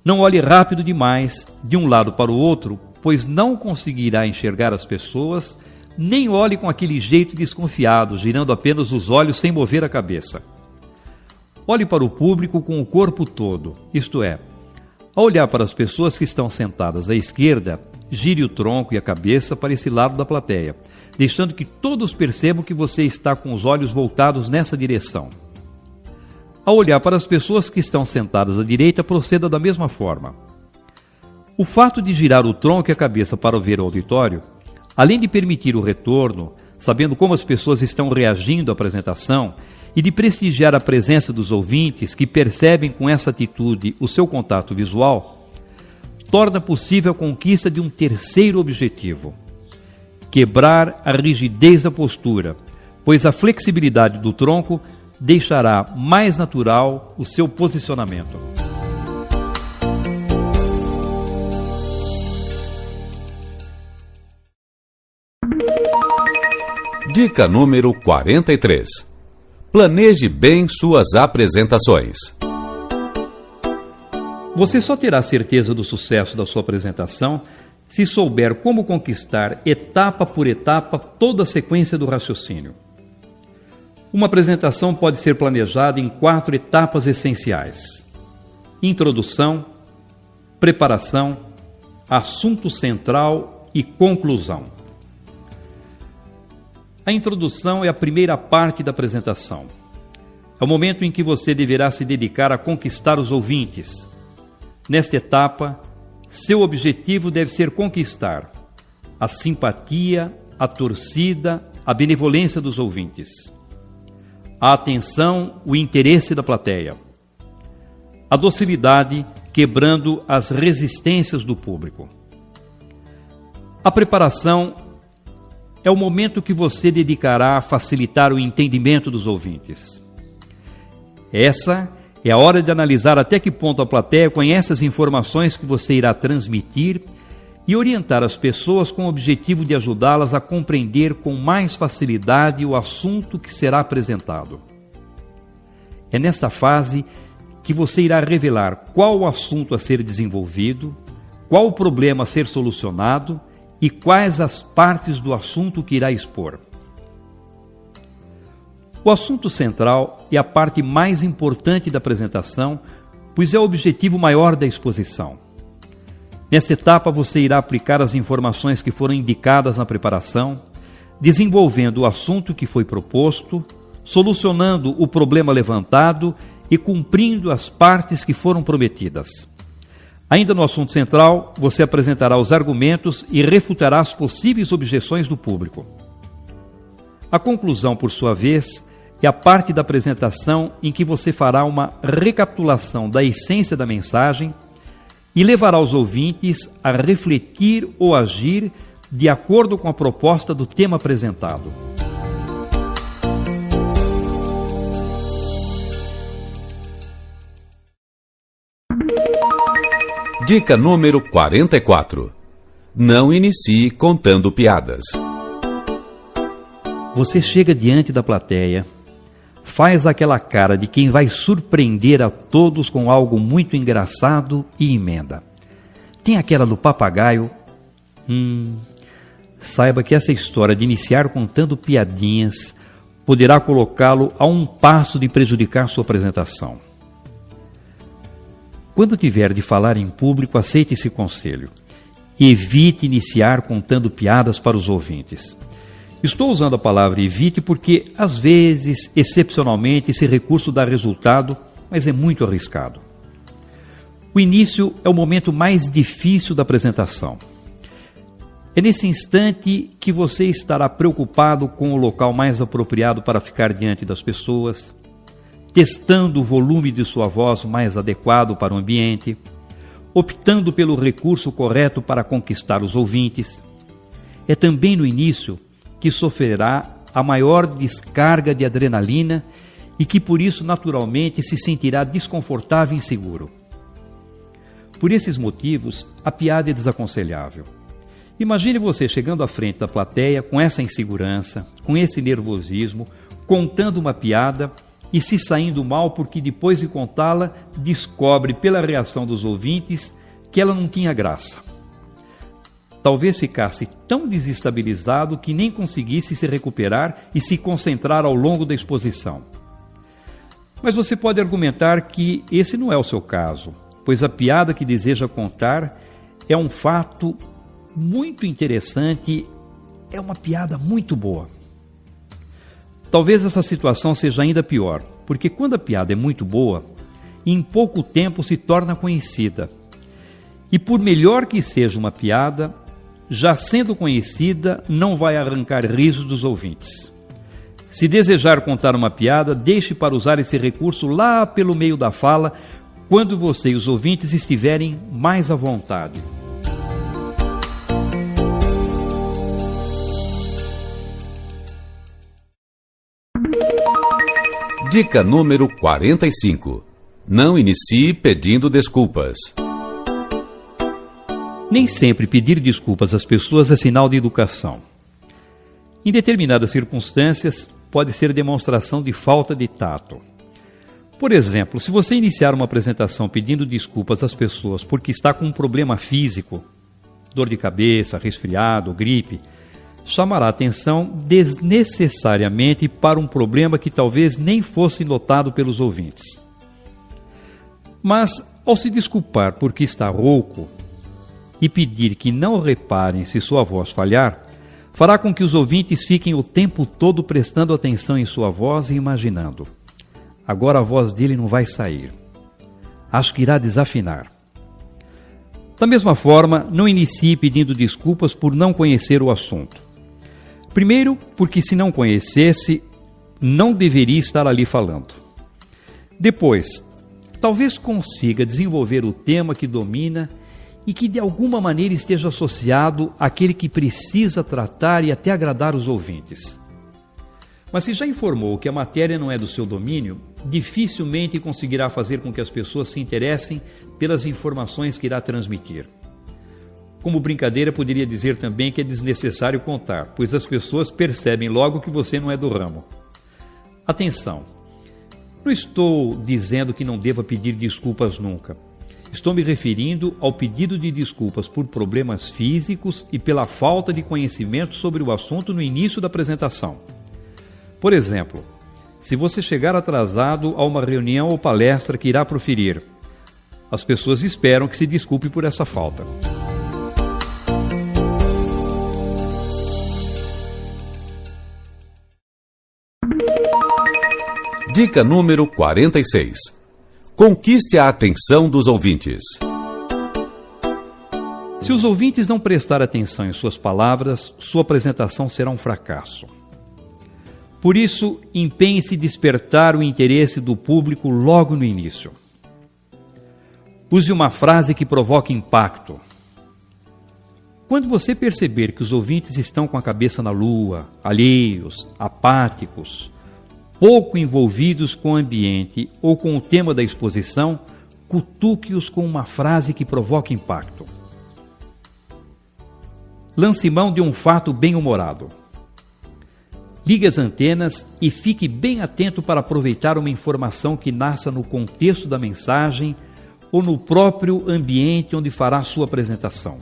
não olhe rápido demais de um lado para o outro, pois não conseguirá enxergar as pessoas, nem olhe com aquele jeito desconfiado, girando apenas os olhos sem mover a cabeça. Olhe para o público com o corpo todo, isto é, ao olhar para as pessoas que estão sentadas à esquerda, gire o tronco e a cabeça para esse lado da plateia, deixando que todos percebam que você está com os olhos voltados nessa direção. Ao olhar para as pessoas que estão sentadas à direita, proceda da mesma forma. O fato de girar o tronco e a cabeça para ver o auditório, além de permitir o retorno, sabendo como as pessoas estão reagindo à apresentação, e de prestigiar a presença dos ouvintes que percebem com essa atitude o seu contato visual, torna possível a conquista de um terceiro objetivo: quebrar a rigidez da postura, pois a flexibilidade do tronco deixará mais natural o seu posicionamento. Dica número 43. Planeje bem suas apresentações. Você só terá certeza do sucesso da sua apresentação se souber como conquistar, etapa por etapa, toda a sequência do raciocínio. Uma apresentação pode ser planejada em 4 etapas essenciais: introdução, preparação, assunto central e conclusão. A introdução é a primeira parte da apresentação. É o momento em que você deverá se dedicar a conquistar os ouvintes. Nesta etapa, seu objetivo deve ser conquistar a simpatia, a torcida, a benevolência dos ouvintes, a atenção, o interesse da plateia, a docilidade, quebrando as resistências do público. A preparação é o momento que você dedicará a facilitar o entendimento dos ouvintes. Essa é a hora de analisar até que ponto a plateia conhece as informações que você irá transmitir e orientar as pessoas com o objetivo de ajudá-las a compreender com mais facilidade o assunto que será apresentado. É nesta fase que você irá revelar qual o assunto a ser desenvolvido, qual o problema a ser solucionado e quais as partes do assunto que irá expor. O assunto central é a parte mais importante da apresentação, pois é o objetivo maior da exposição. Nesta etapa, você irá aplicar as informações que foram indicadas na preparação, desenvolvendo o assunto que foi proposto, solucionando o problema levantado e cumprindo as partes que foram prometidas. Ainda no assunto central, você apresentará os argumentos e refutará as possíveis objeções do público. A conclusão, por sua vez, é a parte da apresentação em que você fará uma recapitulação da essência da mensagem e levará os ouvintes a refletir ou agir de acordo com a proposta do tema apresentado. Dica número 44. Não inicie contando piadas. Você chega diante da plateia, faz aquela cara de quem vai surpreender a todos com algo muito engraçado e emenda. Tem aquela do papagaio. Saiba que essa história de iniciar contando piadinhas poderá colocá-lo a um passo de prejudicar sua apresentação. Quando tiver de falar em público, aceite esse conselho. Evite iniciar contando piadas para os ouvintes. Estou usando a palavra evite porque, às vezes, excepcionalmente, esse recurso dá resultado, mas é muito arriscado. O início é o momento mais difícil da apresentação. É nesse instante que você estará preocupado com o local mais apropriado para ficar diante das pessoas, testando o volume de sua voz mais adequado para o ambiente, optando pelo recurso correto para conquistar os ouvintes. É também no início que sofrerá a maior descarga de adrenalina e que por isso naturalmente se sentirá desconfortável e inseguro. Por esses motivos, a piada é desaconselhável. Imagine você chegando à frente da plateia com essa insegurança, com esse nervosismo, contando uma piada e se saindo mal porque depois de contá-la, descobre pela reação dos ouvintes que ela não tinha graça. Talvez ficasse tão desestabilizado que nem conseguisse se recuperar e se concentrar ao longo da exposição. Mas você pode argumentar que esse não é o seu caso, pois a piada que deseja contar é um fato muito interessante, é uma piada muito boa. Talvez essa situação seja ainda pior, porque quando a piada é muito boa, em pouco tempo se torna conhecida. E por melhor que seja uma piada, já sendo conhecida, não vai arrancar risos dos ouvintes. Se desejar contar uma piada, deixe para usar esse recurso lá pelo meio da fala, quando você e os ouvintes estiverem mais à vontade. Dica número 45. Não inicie pedindo desculpas. Nem sempre pedir desculpas às pessoas é sinal de educação. Em determinadas circunstâncias, pode ser demonstração de falta de tato. Por exemplo, se você iniciar uma apresentação pedindo desculpas às pessoas porque está com um problema físico, dor de cabeça, resfriado, gripe, chamará atenção desnecessariamente para um problema que talvez nem fosse notado pelos ouvintes. Mas, ao se desculpar porque está rouco e pedir que não reparem se sua voz falhar, fará com que os ouvintes fiquem o tempo todo prestando atenção em sua voz e imaginando: agora a voz dele não vai sair. Acho que irá desafinar. Da mesma forma, não inicie pedindo desculpas por não conhecer o assunto. Primeiro, porque se não conhecesse, não deveria estar ali falando. Depois, talvez consiga desenvolver o tema que domina e que de alguma maneira esteja associado àquele que precisa tratar e até agradar os ouvintes. Mas se já informou que a matéria não é do seu domínio, dificilmente conseguirá fazer com que as pessoas se interessem pelas informações que irá transmitir. Como brincadeira, poderia dizer também que é desnecessário contar, pois as pessoas percebem logo que você não é do ramo. Atenção! Não estou dizendo que não deva pedir desculpas nunca. Estou me referindo ao pedido de desculpas por problemas físicos e pela falta de conhecimento sobre o assunto no início da apresentação. Por exemplo, se você chegar atrasado a uma reunião ou palestra que irá proferir, as pessoas esperam que se desculpe por essa falta. Dica número 46. Conquiste a atenção dos ouvintes. Se os ouvintes não prestarem atenção em suas palavras, sua apresentação será um fracasso. Por isso, empenhe-se em despertar o interesse do público logo no início. Use uma frase que provoque impacto. Quando você perceber que os ouvintes estão com a cabeça na lua, alheios, apáticos, pouco envolvidos com o ambiente ou com o tema da exposição, cutuque-os com uma frase que provoque impacto. Lance mão de um fato bem-humorado. Ligue as antenas e fique bem atento para aproveitar uma informação que nasça no contexto da mensagem ou no próprio ambiente onde fará sua apresentação.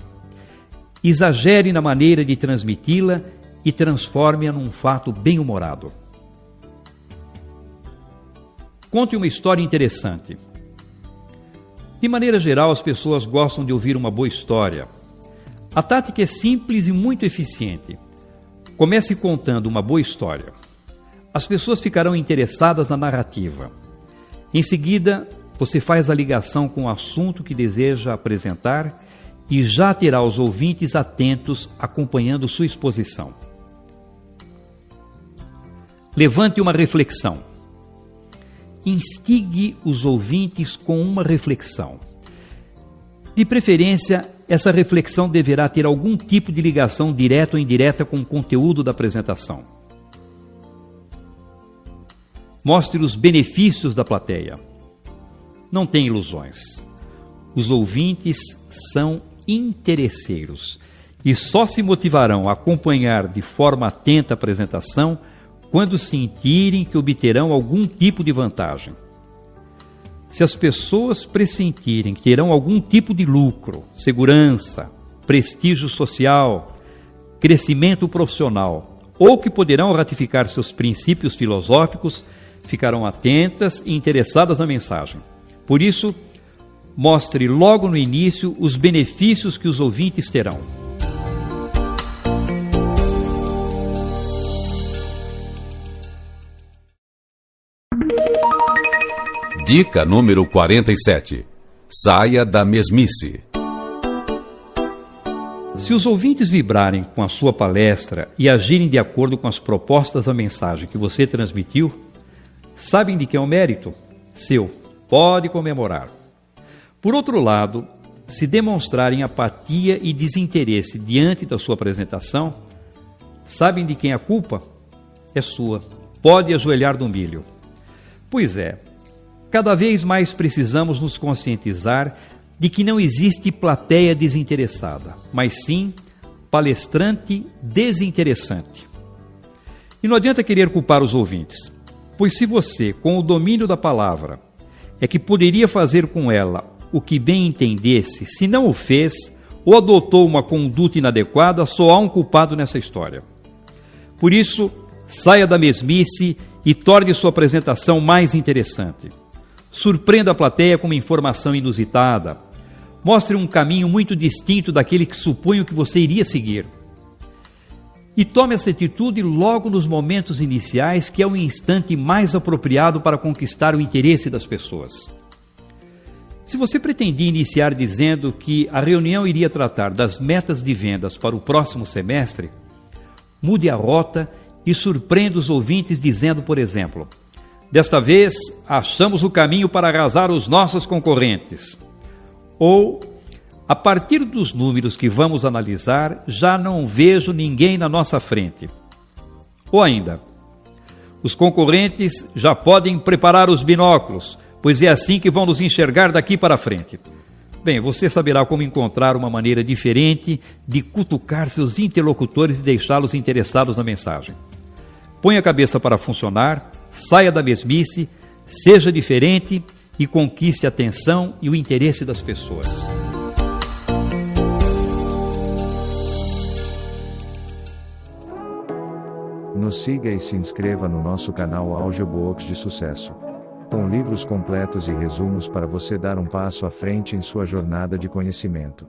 Exagere na maneira de transmiti-la e transforme-a num fato bem-humorado. Conte uma história interessante. De maneira geral, as pessoas gostam de ouvir uma boa história. A tática é simples e muito eficiente. Comece contando uma boa história. As pessoas ficarão interessadas na narrativa. Em seguida, você faz a ligação com o assunto que deseja apresentar e já terá os ouvintes atentos acompanhando sua exposição. Levante uma reflexão. Instigue os ouvintes com uma reflexão. De preferência, essa reflexão deverá ter algum tipo de ligação direta ou indireta com o conteúdo da apresentação. Mostre os benefícios da plateia. Não tenha ilusões. Os ouvintes são interesseiros e só se motivarão a acompanhar de forma atenta a apresentação quando sentirem que obterão algum tipo de vantagem. Se as pessoas pressentirem que terão algum tipo de lucro, segurança, prestígio social, crescimento profissional ou que poderão ratificar seus princípios filosóficos, ficarão atentas e interessadas na mensagem. Por isso, mostre logo no início os benefícios que os ouvintes terão. Dica número 47. Saia da mesmice. Se os ouvintes vibrarem com a sua palestra e agirem de acordo com as propostas da mensagem que você transmitiu, sabem de quem é o mérito? Seu. Pode comemorar. Por outro lado, se demonstrarem apatia e desinteresse diante da sua apresentação, sabem de quem é a culpa? É sua. Pode ajoelhar no milho. Pois é. Cada vez mais precisamos nos conscientizar de que não existe plateia desinteressada, mas sim palestrante desinteressante. E não adianta querer culpar os ouvintes, pois se você, com o domínio da palavra, é que poderia fazer com ela o que bem entendesse, se não o fez ou adotou uma conduta inadequada, só há um culpado nessa história. Por isso, saia da mesmice e torne sua apresentação mais interessante. Surpreenda a plateia com uma informação inusitada. Mostre um caminho muito distinto daquele que supunham que você iria seguir. E tome essa atitude logo nos momentos iniciais, que é o instante mais apropriado para conquistar o interesse das pessoas. Se você pretendia iniciar dizendo que a reunião iria tratar das metas de vendas para o próximo semestre, mude a rota e surpreenda os ouvintes dizendo, por exemplo: desta vez, achamos o caminho para arrasar os nossos concorrentes. Ou, a partir dos números que vamos analisar, já não vejo ninguém na nossa frente. Ou ainda, os concorrentes já podem preparar os binóculos, pois é assim que vão nos enxergar daqui para frente. Bem, você saberá como encontrar uma maneira diferente de cutucar seus interlocutores e deixá-los interessados na mensagem. Ponha a cabeça para funcionar, saia da mesmice, seja diferente e conquiste a atenção e o interesse das pessoas. Nos siga e se inscreva no nosso canal Audiobooks de Sucesso, com livros completos e resumos para você dar um passo à frente em sua jornada de conhecimento.